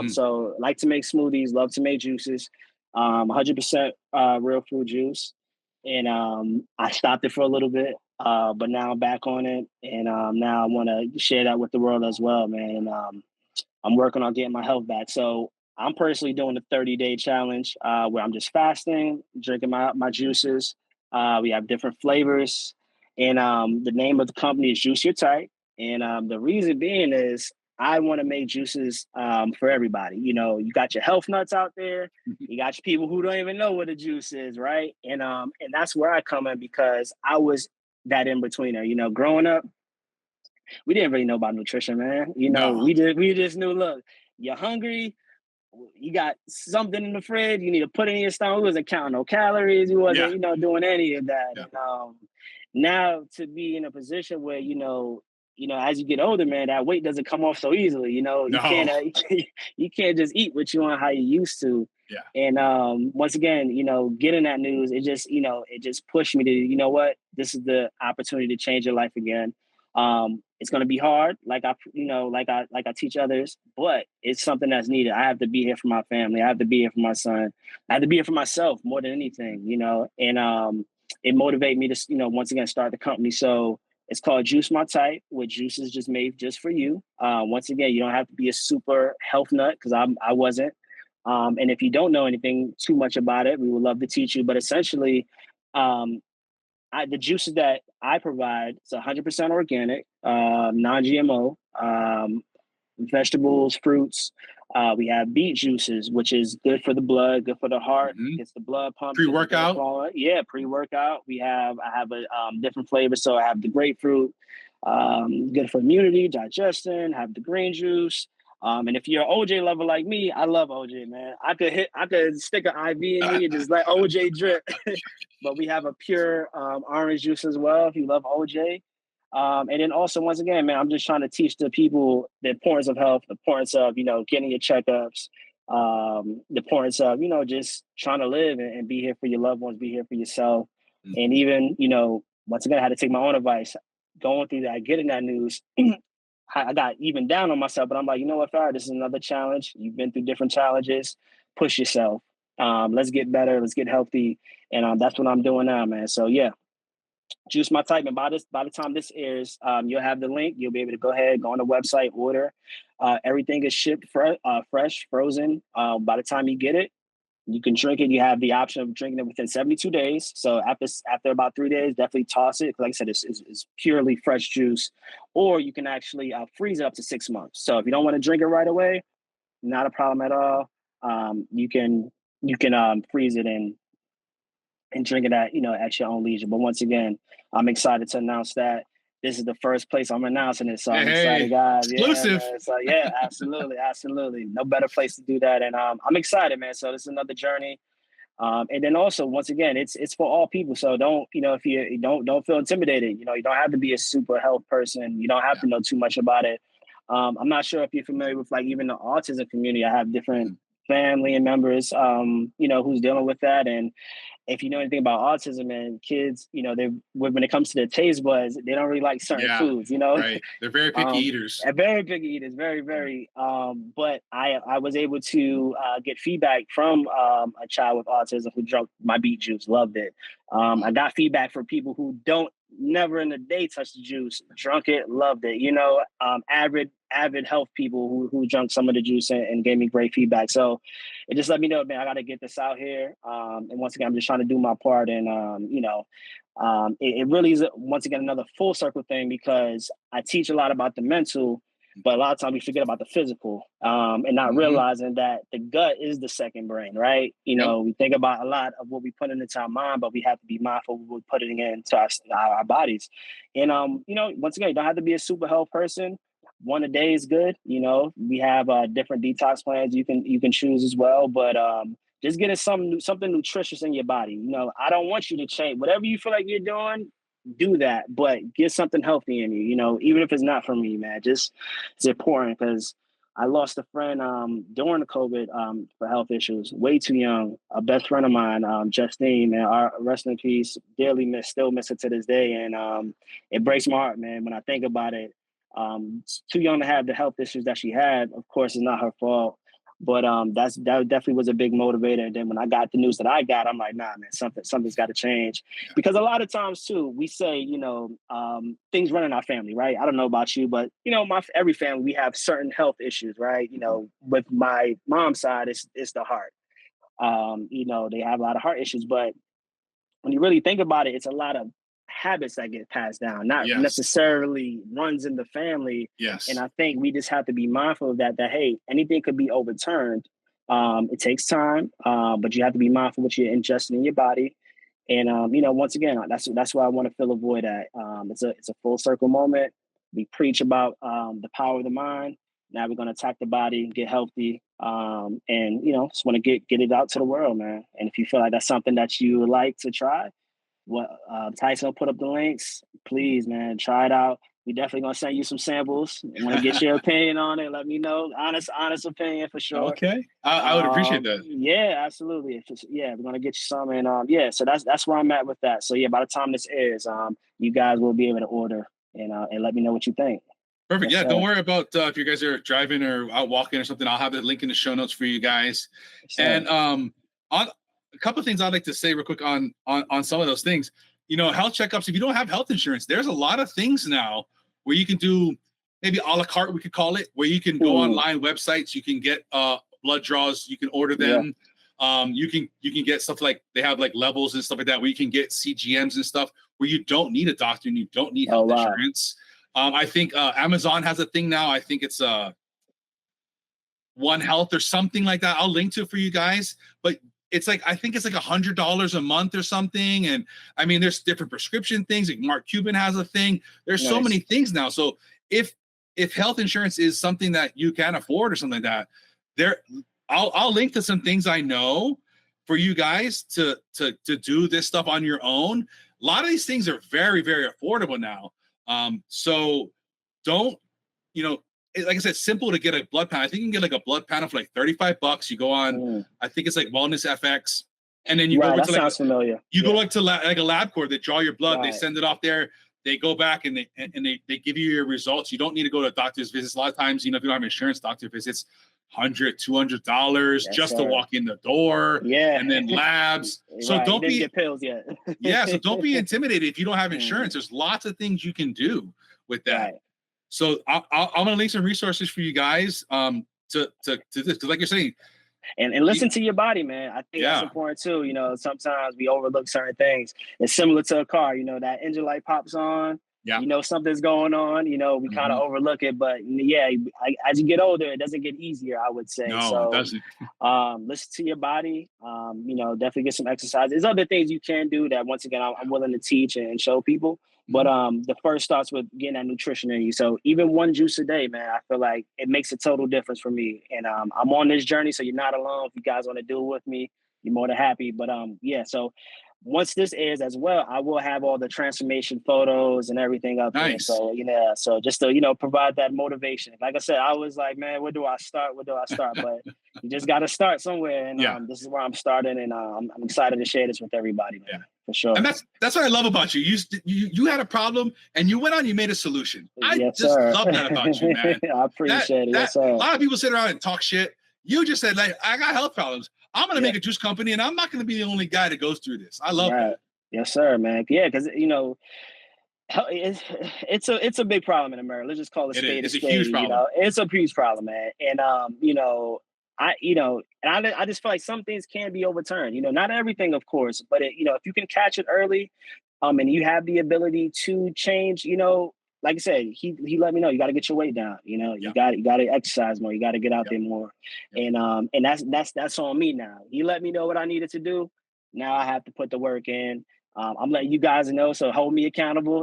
So like to make smoothies, love to make juices, 100% real fruit juice. And I stopped it for a little bit, but now I'm back on it. And now I want to share that with the world as well, man. And I'm working on getting my health back. So I'm personally doing the 30-day challenge, where I'm just fasting, drinking my juices. We have different flavors. And the name of the company is Juice Your Type. And the reason being is, I want to make juices for everybody. You got your health nuts out there. You got your people who don't even know what a juice is, right? And that's where I come in, because I was that in-betweener. Growing up, we didn't really know about nutrition, man. No. We just knew, look, you're hungry, you got something in the fridge, you need to put it in your stomach. We wasn't counting no calories. You wasn't, doing any of that. Yeah. And, now to be in a position where, as you get older, man, that weight doesn't come off so easily. You can't just eat what you want, how you used to. Yeah. And once again, getting that news, it just pushed me to, what, this is the opportunity to change your life again. It's going to be hard, like I teach others, but it's something that's needed. I have to be here for my family. I have to be here for my son. I have to be here for myself more than anything, and it motivated me to, once again, start the company. So it's called Juice My Type, where juice is just made just for you. Once again, you don't have to be a super health nut, because I wasn't. And if you don't know anything too much about it, we would love to teach you. But essentially, the juices that I provide, it's 100% organic, non-GMO, vegetables, fruits. We have beet juices, which is good for the blood, good for the heart, gets the blood pumping. Pre-workout? Yeah, pre-workout. I have a different flavor. So I have the grapefruit, good for immunity, digestion. Have the green juice. And if you're an OJ lover like me, I love OJ, man. I could stick an IV in me and just let OJ drip. But we have a pure orange juice as well, if you love OJ. And then also, once again, man, I'm just trying to teach the people the importance of health, the importance of, getting your checkups, the importance of, just trying to live and be here for your loved ones, be here for yourself. And even, once again, I had to take my own advice going through that, getting that news. I got even down on myself, but I'm like, you know what, Farrah, this is another challenge. You've been through different challenges. Push yourself. Let's get better. Let's get healthy. And that's what I'm doing now, man. So yeah, Juice My Type. And by the time this airs, you'll have the link. You'll be able to go ahead, go on the website, order. Everything is shipped fresh, frozen. By the time you get it, you can drink it. You have the option of drinking it within 72 days. So after about 3 days, definitely toss it. Like I said, it's purely fresh juice. Or you can actually freeze it up to 6 months. So if you don't want to drink it right away, not a problem at all. You can freeze it and drink it at your own leisure. But once again, I'm excited to announce that this is the first place I'm announcing it. So I'm excited, guys. Exclusive. Yeah, so yeah, absolutely. No better place to do that. And I'm excited, man. So this is another journey. And then also, once again, it's for all people. So don't, if you don't feel intimidated, you don't have to be a super health person. You don't have to know too much about it. I'm not sure if you're familiar with like even the autism community. I have different family and members, who's dealing with that. And if you know anything about autism and kids, they when it comes to their taste buds, they don't really like certain foods, Right. They're very picky eaters. Very picky eaters, very, very. But I was able to get feedback from a child with autism who drank my beet juice, loved it. I got feedback from people who never in the day touched the juice, drunk it, loved it. Avid health people who drank some of the juice and gave me great feedback. So it just let me know, man, I got to get this out here. And once again, I'm just trying to do my part. And, it really is, once again, another full circle thing, because I teach a lot about the mental, but a lot of times we forget about the physical, and not realizing that the gut is the second brain, right? We think about a lot of what we put into our mind, but we have to be mindful of what we're putting into our bodies. And, once again, you don't have to be a super health person. One a day is good. We have different detox plans you can choose as well, but just getting something nutritious in your body. I don't want you to change whatever you feel like you're doing. Do that, but get something healthy in you. Even if it's not for me, man. Just it's important, because I lost a friend during the COVID for health issues. Way too young. A best friend of mine, Justine, man. Our rest in peace. Dearly still miss her to this day, and it breaks my heart, man, when I think about it. Too young to have the health issues that she had. Of course, it's not her fault, but that definitely was a big motivator. And then when I got the news that I got, I'm like, nah, man, something's got to change. Because a lot of times too, we say, things run in our family, right? I don't know about you, but every family, we have certain health issues, right? With my mom's side, it's the heart. They have a lot of heart issues, but when you really think about it, it's a lot of habits that get passed down, not necessarily runs in the family. Yes. And I think we just have to be mindful of that, hey, anything could be overturned. It takes time, but you have to be mindful of what you're ingesting in your body. And, once again, that's why I want to fill a void at. It's a full circle moment. We preach about the power of the mind. Now we're going to attack the body, get healthy, and, just want to get it out to the world, man. And if you feel like that's something that you would like to try, Tyson will put up the links. Please, man, try it out. We definitely gonna send you some samples. I want to get your opinion on it. Let me know. Honest opinion for sure. Okay, I would appreciate that. Yeah, absolutely. We're gonna get you some, and so that's where I'm at with that. So yeah, by the time this airs, you guys will be able to order and let me know what you think. Perfect. Yeah, don't worry about if you guys are driving or out walking or something. I'll have the link in the show notes for you guys. And on a couple of things I'd like to say real quick on some of those things. Health checkups. If you don't have health insurance, there's a lot of things now where you can do maybe a la carte, we could call it, where you can go online websites, you can get blood draws, you can order them. You can get stuff like they have like levels and stuff like that where you can get CGMs and stuff where you don't need a doctor and you don't need health insurance. I think Amazon has a thing now. I think it's One Health or something like that. I'll link to it for you guys, but I think it's like $100 a month or something. And I mean, there's different prescription things. Like Mark Cuban has a thing. There's so many things now. So if health insurance is something that you can afford or something like that, I'll link to some things I know for you guys to do this stuff on your own. A lot of these things are very, very affordable now. So don't, like I said, simple to get a blood panel. I think you can get like a blood panel for like $35. You go on, I think it's like Wellness FX, and then you go over to sounds familiar. You go like to like a LabCorp. They draw your blood. They send it off there. they go back and they give you your results. You don't need to go to doctor's visits. A lot of times, if you don't have insurance, doctor visits, $100, $200 just to walk in the door. Yeah. And then labs. So right. don't get pills yet. Yeah. So don't be intimidated if you don't have insurance. There's lots of things you can do with that. Right. So I'm going to link some resources for you guys to this, because like you're saying, and listen to your body, man. I think that's important too. Sometimes we overlook certain things. It's similar to a car. That engine light pops on. Yeah. Something's going on. We kind of overlook it, but as you get older, it doesn't get easier, I would say. No, so, it doesn't. Listen to your body. Definitely get some exercise. There's other things you can do that, once again, I'm willing to teach and show people. But the first starts with getting that nutrition in you. So even one juice a day, man, I feel like it makes a total difference for me. And I'm on this journey, so you're not alone. If you guys want to do it with me, you're more than happy. But so once this airs as well, I will have all the transformation photos and everything up there. So, so just to, provide that motivation. Like I said, I was like, man, where do I start? But you just got to start somewhere. And this is where I'm starting. And I'm excited to share this with everybody, man, for sure. And that's what I love about you. You had a problem and you went on, you made a solution. I love that about you, man. I appreciate it. Yes, sir. A lot of people sit around and talk shit. You just said, like, I got health problems. I'm going to make a juice company, and I'm not going to be the only guy that goes through this. I love that. Yes, sir, man. Yeah, because, it's a big problem in America. Let's just call it a spade. It's a huge problem. It's a huge problem, man. And, I just feel like some things can be overturned. Not everything, of course, but, if you can catch it early and you have the ability to change, like I said, he let me know you got to get your weight down. You got to exercise more. You got to get out there more, and that's on me now. He let me know what I needed to do. Now I have to put the work in. I'm letting you guys know, so hold me accountable.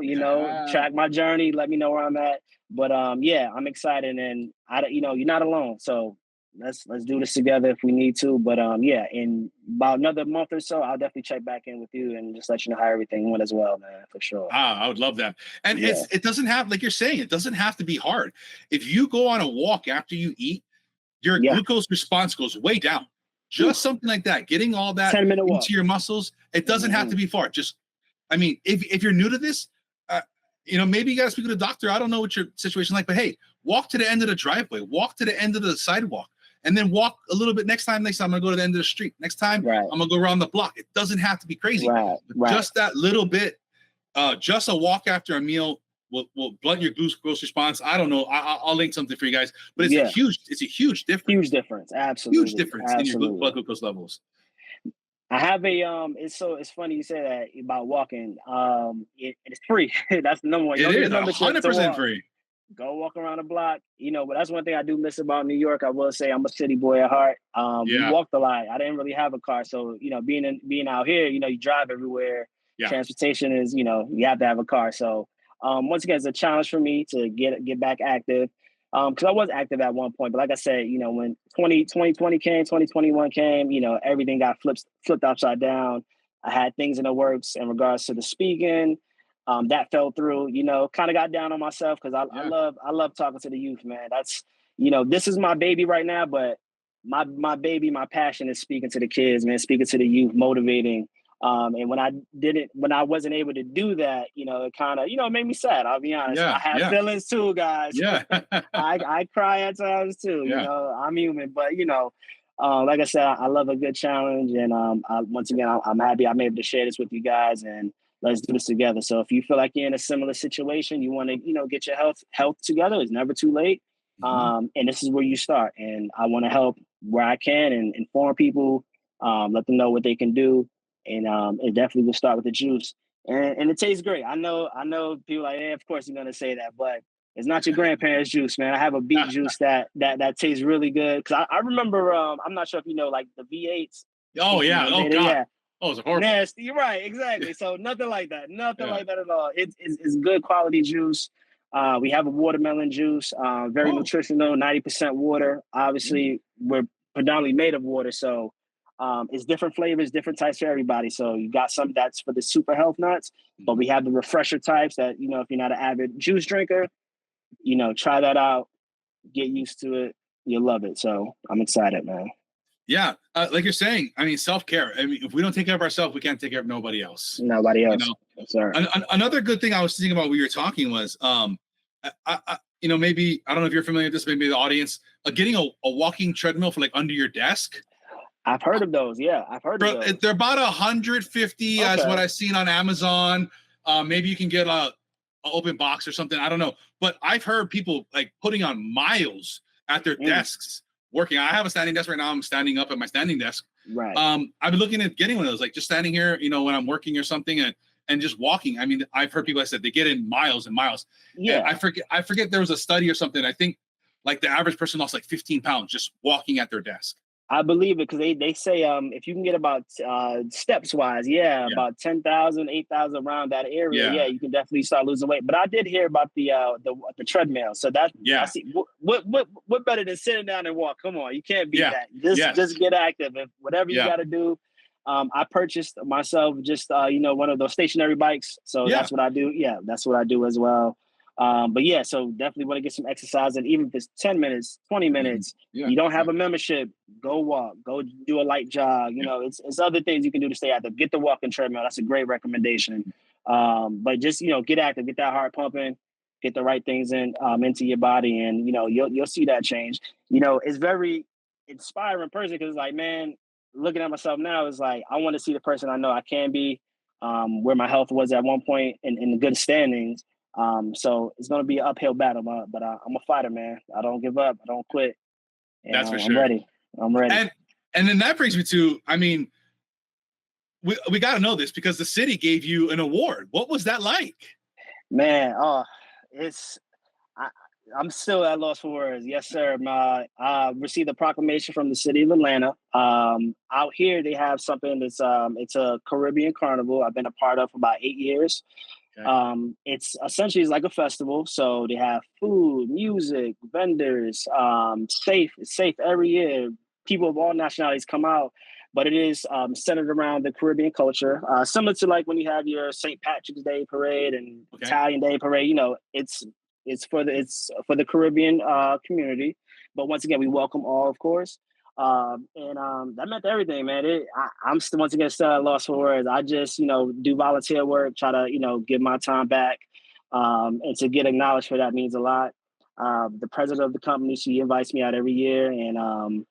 Track my journey. Let me know where I'm at. But I'm excited, and you're not alone. So let's do this together if we need to. But in about another month or so, I'll definitely check back in with you and just let you know how everything went as well, man, for sure. I would love that. And it doesn't have, like you're saying, it doesn't have to be hard. If you go on a walk after you eat, your glucose response goes way down. Just something like that, getting all that into your muscles. It doesn't have to be far. Just, if you're new to this, maybe you got to speak to the doctor. I don't know what your situation is like, but hey, walk to the end of the driveway, walk to the end of the sidewalk. And then walk a little bit next time I'm going to go to the end of the street. Next time, I'm going to go around the block. It doesn't have to be crazy. Just that little bit, just a walk after a meal will blunt your glucose response. I don't know. I'll link something for you guys. But it's a huge difference. Huge difference. Absolutely. Huge difference in your blood glucose levels. I have it's funny you say that about walking. It's free. That's the number one. It is 100% free. Go walk around the block, but that's one thing I do miss about New York. I will say I'm a city boy at heart. We walked a lot. I didn't really have a car. So, being out here, you drive everywhere. Yeah. Transportation is, you have to have a car. So once again, it's a challenge for me to get back active. Because I was active at one point. But like I said, when 2020 came, 2021 came, everything got flipped upside down. I had things in the works in regards to the speaking. That fell through, kind of got down on myself because I love talking to the youth, man. That's, this is my baby right now, but my baby, my passion is speaking to the kids, man, speaking to the youth, motivating. And when I wasn't able to do that, it kind of, made me sad. I'll be honest. I have feelings too, guys. Yeah. I cry at times too, I'm human, but like I said, I love a good challenge. And once again, I'm happy I'm able to share this with you guys, and let's do this together. So if you feel like you're in a similar situation, you want to, get your health together, it's never too late. And this is where you start. And I want to help where I can and inform people, let them know what they can do. And it definitely will start with the juice. And it tastes great. I know people like, of course you're going to say that, but it's not your grandparents' juice, man. I have a beet juice that tastes really good. Cause I remember, I'm not sure if like the V8s. Oh yeah. Oh God. Yeah. Oh, it's horrible. Nasty. You're right. Exactly. So nothing like that. Nothing like that at all. It's good quality juice. We have a watermelon juice, very nutritional, 90% water. Obviously, we're predominantly made of water. So it's different flavors, different types for everybody. So you got some that's for the super health nuts, but we have the refresher types that, if you're not an avid juice drinker, try that out, get used to it. You'll love it. So I'm excited, man. Yeah, like you're saying, I mean, self-care. I mean, if we don't take care of ourselves, we can't take care of nobody else. Nobody You else. know, Sorry. another good thing I was thinking about when you were talking was, you know, maybe I don't know if you're familiar with this, maybe the audience, getting a walking treadmill for like under your desk. I've heard of those. Yeah, I've heard of those. They're about 150 as what Okay. I've seen on Amazon. Maybe you can get a open box or something. I don't know, but I've heard people like putting on miles at their desks working. I have a standing desk right now. I'm standing up at my standing desk. Right. I've been looking at getting one of those, like just standing here, you know, when I'm working or something, and just walking. I mean, I've heard people that said they get in miles and miles. Yeah. And I forget there was a study or something. I think like the average person lost like 15 pounds just walking at their desk. I believe it because they say if you can get about steps wise, about 10,000, 8,000 around that area, you can definitely start losing weight. But I did hear about the treadmill, so that what better than sitting down and walk? Come on, you can't beat that. Just get active. If whatever you got to do. I purchased myself just one of those stationary bikes, so that's what I do. Yeah, that's what I do as well. But yeah, so definitely want to get some exercise, and even if it's 10 minutes, 20 minutes, you don't have a membership, go walk, go do a light jog. You know, it's other things you can do to stay active. Get the walking treadmill. That's a great recommendation. But just, get active, get that heart pumping, get the right things into your body, and, you'll see that change. It's very inspiring person because like, man, looking at myself now is like, I want to see the person I know I can be, where my health was at one point in good standings. So it's going to be an uphill battle, but I'm a fighter, man. I don't give up. I don't quit. And, that's for sure. I'm ready. And then that brings me to, I mean, we got to know this because the city gave you an award. What was that like? Man, I'm still at loss for words. Yes, sir. I received a proclamation from the city of Atlanta. Out here, they have something that's it's a Caribbean carnival. I've been a part of for about 8 years. Okay. It's essentially like a festival. So they have food, music, vendors, it's safe every year. People of all nationalities come out, but it is centered around the Caribbean culture, similar to like when you have your St. Patrick's Day parade and Italian Day parade. It's for the Caribbean community. But once again, we welcome all, of course. That meant everything, man. I'm still, once again, still at loss for words. I just, do volunteer work, try to, give my time back. And to get acknowledged for that means a lot. The president of the company, she invites me out every year, and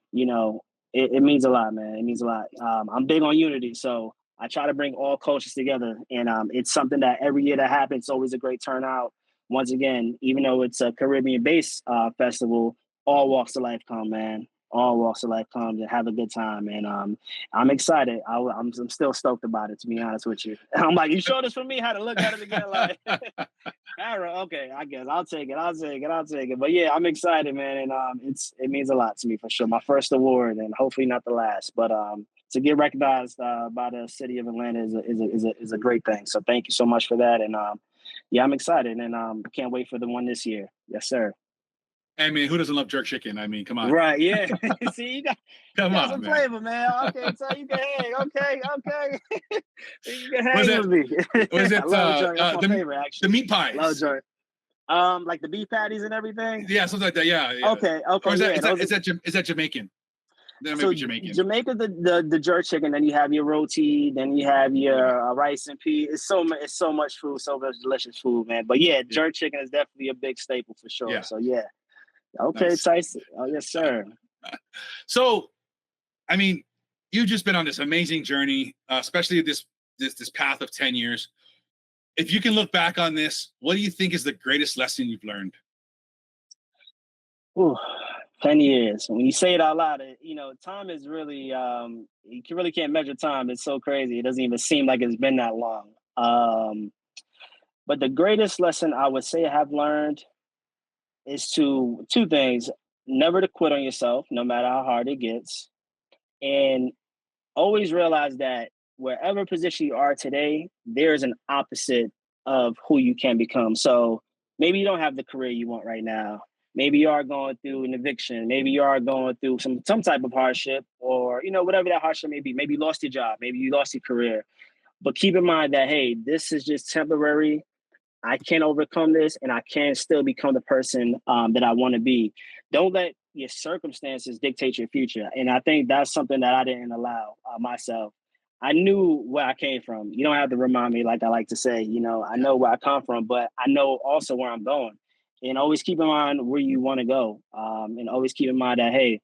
it means a lot, man. It means a lot. I'm big on unity, so I try to bring all cultures together, and it's something that every year that happens, it's always a great turnout. Once again, even though it's a Caribbean-based festival, all walks of life come, man. All walks of life come and have a good time, and I'm excited. I'm still stoked about it, to be honest with you. I'm like, you showed this for me how to look at it again, like, okay, I guess I'll take it. But yeah, I'm excited, man, and it means a lot to me for sure. My first award, and hopefully not the last. But to get recognized by the city of Atlanta is a great thing. So thank you so much for that, and yeah, I'm excited, and can't wait for the one this year. Yes, sir. I mean, who doesn't love jerk chicken? I mean, come on. Right, yeah. See, you got some man. flavor, man. Okay, so you can hang. Okay. You can hang with me. Was it my favorite, actually. The meat pies? Love jerk. Like the beef patties and everything? Yeah, something like that, yeah. Okay. Or is that Jamaican? So Jamaica, the jerk chicken, then you have your roti, then you have your rice and peas. It's so much food, so much delicious food, man. But yeah, jerk chicken is definitely a big staple for sure. Yeah. So yeah. Okay, nice. Tyson. Oh, yes, sir. So, I mean, you've just been on this amazing journey, especially this path of 10 years. If you can look back on this, what do you think is the greatest lesson you've learned? Ooh, 10 years. When you say it out loud, time is really, you really can't measure time. It's so crazy. It doesn't even seem like it's been that long. But the greatest lesson I would say I have learned is two things: never to quit on yourself, no matter how hard it gets, and always realize that wherever position you are today, there's an opposite of who you can become. So maybe you don't have the career you want right now. Maybe you are going through an eviction. Maybe you are going through some type of hardship, or whatever that hardship may be. Maybe you lost your job. Maybe you lost your career. But keep in mind that, hey, this is just temporary. I can overcome this, and I can still become the person that I want to be. Don't let your circumstances dictate your future. And I think that's something that I didn't allow myself. I knew where I came from. You don't have to remind me, like I like to say, I know where I come from, but I know also where I'm going. And always keep in mind where you want to go. And always keep in mind that, hey,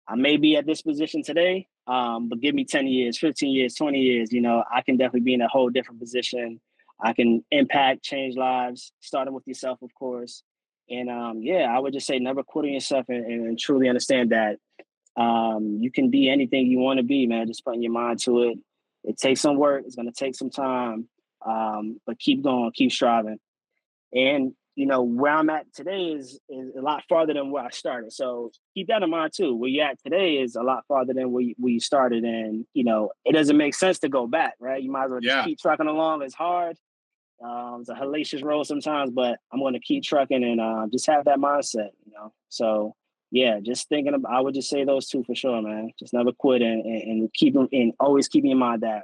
I may be at this position today, but give me 10 years, 15 years, 20 years, I can definitely be in a whole different position. I can impact, change lives, starting with yourself, of course. And yeah, I would just say never quit on yourself and truly understand that you can be anything you want to be, man. Just putting your mind to it. It takes some work. It's going to take some time, but keep going, keep striving. And where I'm at today is a lot farther than where I started. So keep that in mind too. Where you're at today is a lot farther than where you started. And it doesn't make sense to go back, right? You might as well just keep trucking along. It's hard. It's a hellacious road sometimes, but I'm going to keep trucking and just have that mindset. So yeah, just thinking about. I would just say those two for sure, man. Just never quit and keep and always keep in mind that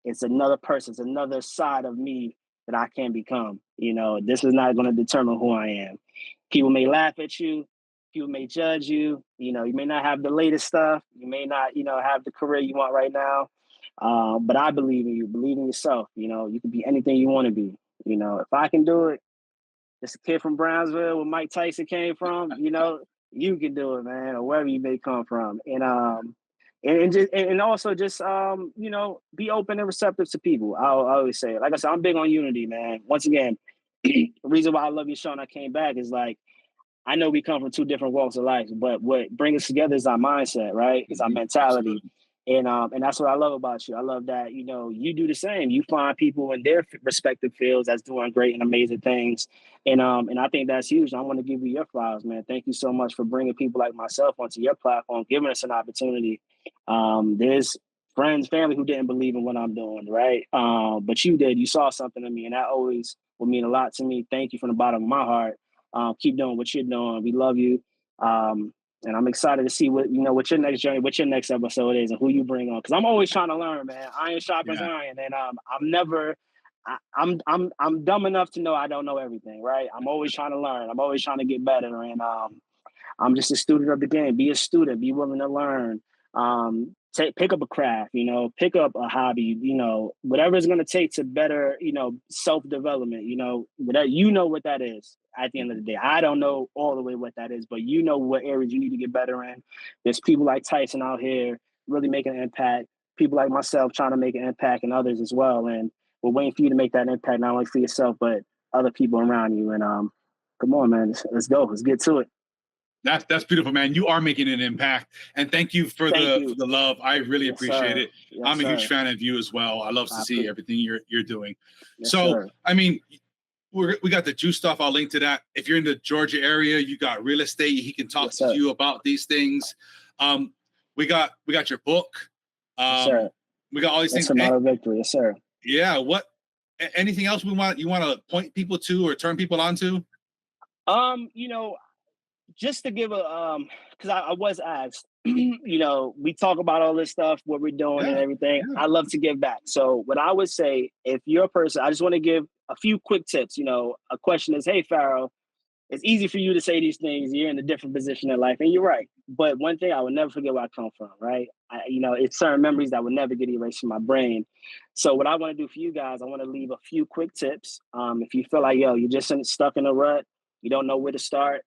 it's another person, it's another side of me that I can become. This is not going to determine who I am. People may laugh at you. People may judge you. You may not have the latest stuff. You may not, have the career you want right now. But I believe in you. Believe in yourself. You can be anything you want to be. If I can do it, just a kid from Brownsville where Mike Tyson came from, you can do it, man, or wherever you may come from. And also just be open and receptive to people. I always say, like I said, I'm big on unity, man. Once again, the reason why I love you, Sean, I came back is like, I know we come from two different walks of life, but what brings us together is our mindset, right? It's our mentality. And that's what I love about you. I love that, you do the same. You find people in their respective fields that's doing great and amazing things. And I think that's huge. I want to give you your flowers, man. Thank you so much for bringing people like myself onto your platform, giving us an opportunity. There's friends, family who didn't believe in what I'm doing, right? But you did. You saw something in me, and that always will mean a lot to me. Thank you from the bottom of my heart. Keep doing what you're doing. We love you. And I'm excited to see what your next journey, what your next episode is, and who you bring on. Because I'm always trying to learn, man. Iron sharpens iron, and I'm dumb enough to know I don't know everything, right? I'm always trying to learn. I'm always trying to get better, and I'm just a student of the game. Be a student. Be willing to learn. Pick up a craft. Pick up a hobby. Whatever it's going to take to better, self development. What that is. At the end of the day, I don't know all the way what that is, but what areas you need to get better in. There's people like Tyson out here really making an impact. People like myself trying to make an impact, and others as well. And we're waiting for you to make that impact, not only for yourself but other people around you. And come on, man, let's go. Let's get to it. That's beautiful, man. You are making an impact, and thank you for the love. I really appreciate it. Yes, I'm a huge fan of you as well. I love to see everything you're doing. Yes, sir. I mean, we got the juice stuff. I'll link to that. If you're in the Georgia area, you got real estate. He can talk to you about these things. We got your book. We got all these things. Amount of victory, yes, sir. Yeah. Anything else you want to point people to or turn people on to? Just to give because I was asked, we talk about all this stuff, what we're doing and everything. Yeah. I love to give back. So what I would say, if you're a person, I just want to give a few quick tips. A question is, hey, Pharaoh, it's easy for you to say these things. You're in a different position in life, and you're right. But one thing, I would never forget where I come from, right? It's certain memories that would never get erased from my brain. So what I want to do for you guys, I want to leave a few quick tips. If you feel like, you're just stuck in a rut, you don't know where to start,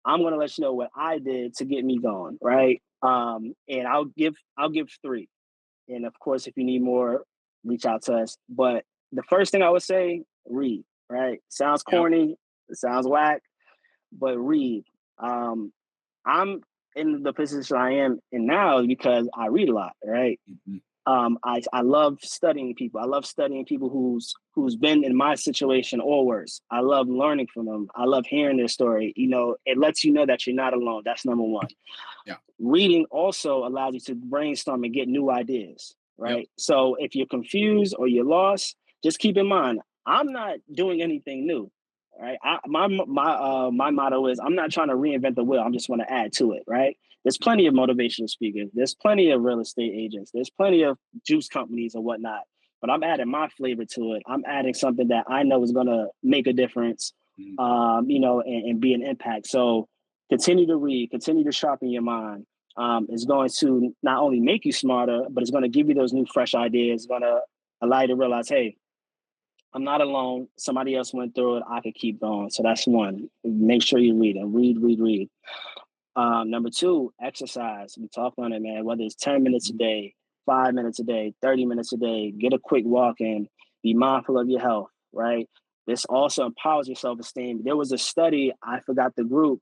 I'm going to let you know what I did to get me going, right? And I'll give 3. And of course, if you need more, reach out to us. But the first thing I would say, read, right? Sounds corny, it sounds whack, but read. I'm in the position I am in now because I read a lot, right? Mm-hmm. I love studying people. I love studying people who's been in my situation or worse. I love learning from them. I love hearing their story. It lets you know that you're not alone. That's number one. Yeah. Reading also allows you to brainstorm and get new ideas, right? Yep. So if you're confused or you're lost, just keep in mind, I'm not doing anything new, right? My motto is I'm not trying to reinvent the wheel. I'm just want to add to it, right? There's plenty of motivational speakers. There's plenty of real estate agents. There's plenty of juice companies and whatnot. But I'm adding my flavor to it. I'm adding something that I know is going to make a difference, and be an impact. So Continue to read, continue to sharpen your mind. It's going to not only make you smarter, but it's going to give you those new, fresh ideas. It's going to allow you to realize, hey, I'm not alone. Somebody else went through it. I could keep going. So that's one. Make sure you read and read. Number two, exercise. We talked on it, man. Whether it's 10 minutes a day, 5 minutes a day, 30 minutes a day, get a quick walk in. Be mindful of your health, right? This also empowers your self-esteem. There was a study, I forgot the group.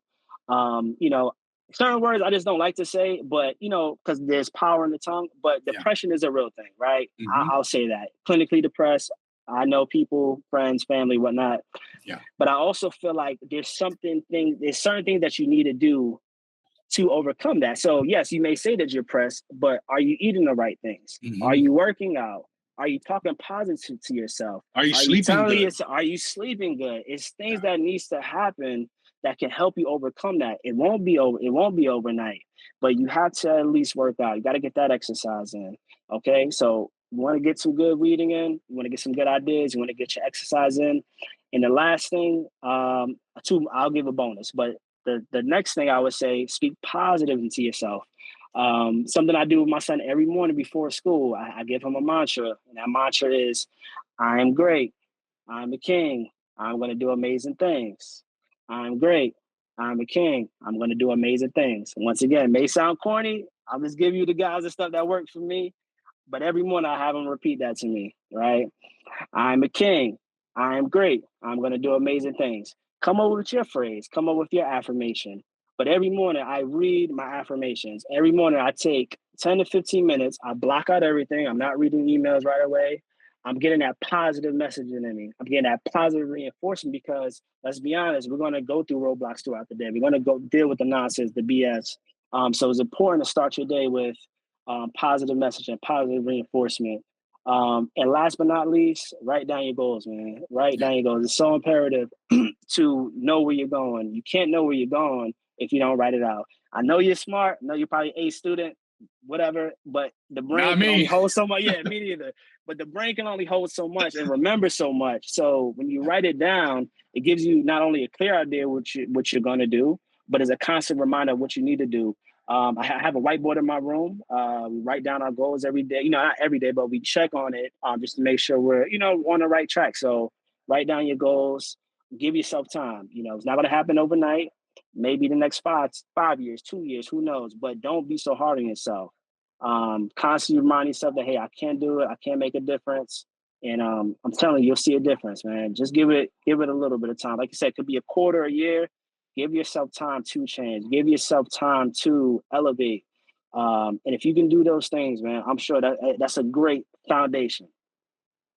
Certain words I just don't like to say, but because there's power in the tongue. But depression is a real thing, right? Mm-hmm. I'll say that. Clinically depressed. I know people, friends, family, whatnot. Yeah. But I also feel like there's certain things that you need to do to overcome that. So yes, you may say that you're depressed, but are you eating the right things? Mm-hmm. Are you working out? Are you talking positive to yourself? Are you sleeping good? Are you sleeping good? It's things that needs to happen that can help you overcome that. It won't be overnight, but you have to at least work out. You got to get that exercise in. Okay. So you want to get some good reading in, you want to get some good ideas, you want to get your exercise in. And the last thing, I'll give a bonus, but the next thing I would say, speak positive into yourself. Something I do with my son every morning before school, I give him a mantra, and that mantra is, I am great. I'm a king. I'm going to do amazing things. I'm great. I'm a king. I'm going to do amazing things. And once again, it may sound corny. I'll just give you the guys and stuff that works for me. But every morning I have them repeat that to me, right? I'm a king. I am great. I'm going to do amazing things. Come up with your phrase. Come up with your affirmation. But every morning I read my affirmations. Every morning I take 10 to 15 minutes. I block out everything. I'm not reading emails right away. I'm getting that positive messaging in me. I'm getting that positive reinforcement because, let's be honest, we're going to go through roadblocks throughout the day. We're going to go deal with the nonsense, the BS. So it's important to start your day with positive messaging, positive reinforcement. And last but not least, write down your goals, man. Write down your goals. It's so imperative to know where you're going. You can't know where you're going if you don't write it out. I know you're smart. I know you're probably a student, whatever, but the brain can only hold so much. Yeah, me neither. But the brain can only hold so much and remember so much. So when you write it down, it gives you not only a clear idea what you're going to do, but it's a constant reminder of what you need to do. I have a whiteboard in my room. We write down our goals every day. Not every day, but we check on it just to make sure we're, on the right track. So write down your goals. Give yourself time. It's not going to happen overnight. Maybe the next 5 years, 2 years, who knows? But don't be so hard on yourself. Constantly remind yourself that, hey, I can do it. I can make a difference. And I'm telling you, you'll see a difference, man. Just give it a little bit of time. Like you said, it could be a quarter, a year. Give yourself time to change. Give yourself time to elevate. And if you can do those things, man, I'm sure that's a great foundation.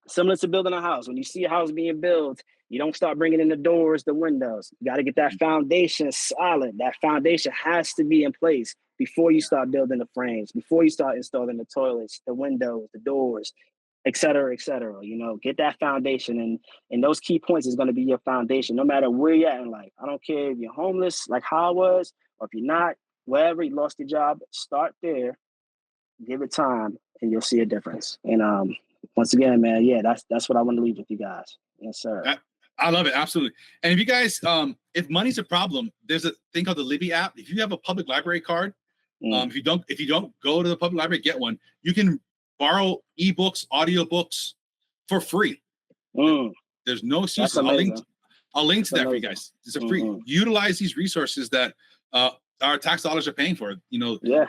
Similar to building a house. When you see a house being built, you don't start bringing in the doors, the windows. You got to get that foundation solid. That foundation has to be in place before you start building the frames, before you start installing the toilets, the windows, the doors, et cetera, et cetera. Get that foundation. And those key points is going to be your foundation, no matter where you're at in life. I don't care if you're homeless, like how I was, or if you're not, wherever you lost your job, start there, give it time, and you'll see a difference. And once again, man, yeah, that's what I want to leave with you guys. Yes, sir. I love it. Absolutely. And if you guys, if money's a problem, there's a thing called the Libby app. If you have a public library card, if you don't go to the public library, get one. You can borrow ebooks, audiobooks for free. There's no excuse. I'll link to that for you guys. It's a free. Utilize these resources that our tax dollars are paying for.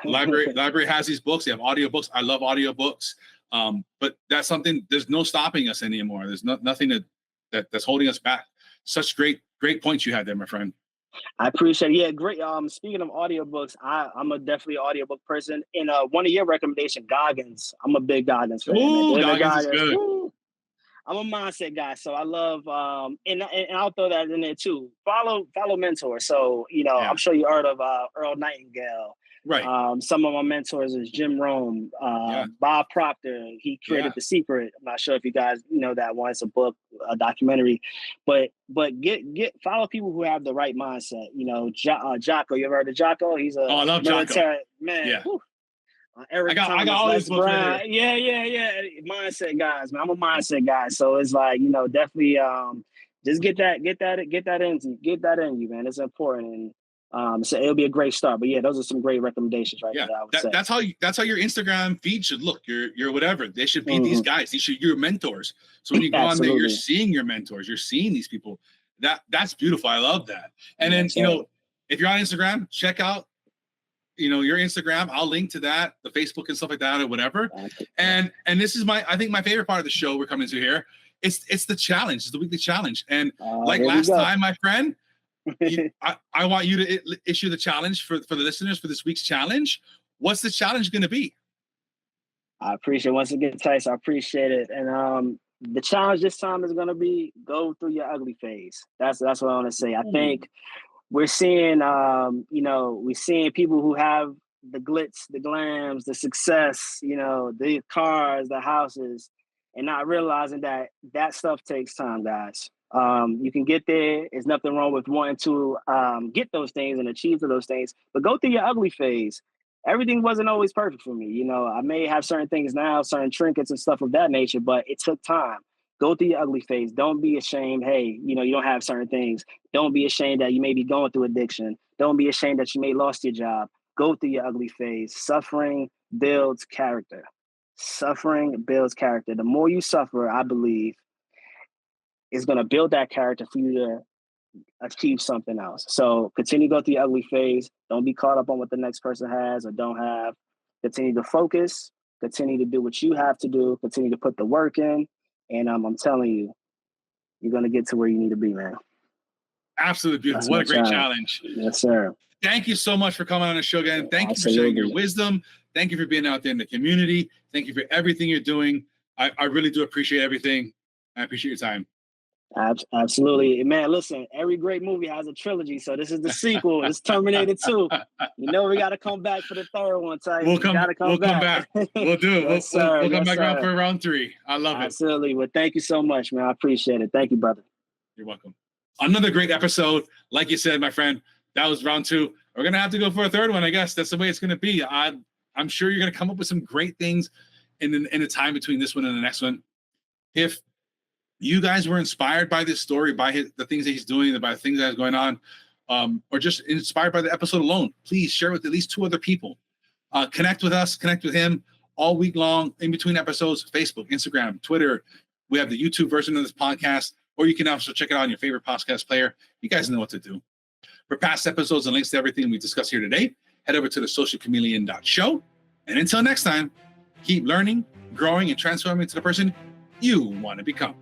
Library has these books. They have audiobooks. I love audiobooks. But that's something. There's no stopping us anymore. There's nothing that's holding us back. Such great points you had there, my friend. I appreciate it. Yeah, great. Speaking of audiobooks, I'm a definitely audiobook person. And one of your recommendations, Goggins. I'm a big Goggins fan. Ooh, Goggins is good. Woo. I'm a mindset guy, so I love and I'll throw that in there too. Follow mentors. So I'm sure you heard of Earl Nightingale. Right. Some of my mentors is Jim Rohn, Bob Proctor. He created The Secret. I'm not sure if you guys know that one. It's a book, a documentary. But follow people who have the right mindset. Jocko. You ever heard of Jocko? He's a I love Jocko. Man. Yeah. Eric I got Thomas, all these books right here. Yeah. Mindset guys, man. I'm a mindset guy, so it's like definitely just get that in you, man. It's important. And So it'll be a great start. But yeah, those are some great recommendations right Yeah, there, I would say. that's how your Instagram feed should look. Your whatever. They should be these guys. These should your mentors. So when you go on there, you're seeing your mentors. You're seeing these people. That's beautiful. I love that. And then if you're on Instagram, check out your Instagram. I'll link to that, the Facebook and stuff like that, or whatever. And this is I think my favorite part of the show we're coming to here. It's the challenge. It's the weekly challenge. And like last time, my friend, I want you to issue the challenge for the listeners for this week's challenge. What's the challenge going to be? I appreciate it. Once again, Tice, I appreciate it. And the challenge this time is going to be go through your ugly phase. That's what I want to say. I think we're seeing, we're seeing people who have the glitz, the glams, the success, the cars, the houses, and not realizing that stuff takes time, guys. You can get there. There's nothing wrong with wanting to get those things and achieve those things, but go through your ugly phase. Everything wasn't always perfect for me. I may have certain things now, certain trinkets and stuff of that nature, but it took time. Go through your ugly phase. Don't be ashamed. Hey, you don't have certain things. Don't be ashamed that you may be going through addiction. Don't be ashamed that you may lost your job. Go through your ugly phase. Suffering builds character. Suffering builds character. The more you suffer, I believe, is going to build that character for you to achieve something else. So continue to go through your ugly phase. Don't be caught up on what the next person has or don't have. Continue to focus. Continue to do what you have to do. Continue to put the work in. And I'm telling you, you're going to get to where you need to be, man. Absolutely beautiful. What a great challenge. Yes, sir. Thank you so much for coming on the show again. Thank you for sharing your wisdom. Thank you for being out there in the community. Thank you for everything you're doing. I really do appreciate everything. I appreciate your time. Absolutely. Man, listen, every great movie has a trilogy. So this is the sequel. It's Terminator 2. We got to come back for the third one, Ty. We'll come back. We'll do it. Yes, we'll come back around for round 3. I love it. Absolutely. Well, thank you so much, man. I appreciate it. Thank you, brother. You're welcome. Another great episode. Like you said, my friend, that was round 2. We're going to have to go for a third one, I guess. That's the way it's going to be. I'm sure you're going to come up with some great things in the time between this one and the next one. If you guys were inspired by this story, by the things that he's doing, by the things that's going on, or just inspired by the episode alone, please share with at least 2 other people. Connect with us, connect with him all week long in between episodes, Facebook, Instagram, Twitter. We have the YouTube version of this podcast, or you can also check it out on your favorite podcast player. You guys know what to do. For past episodes and links to everything we discussed here today, head over to thesocialchameleon.show. And until next time, keep learning, growing, and transforming into the person you want to become.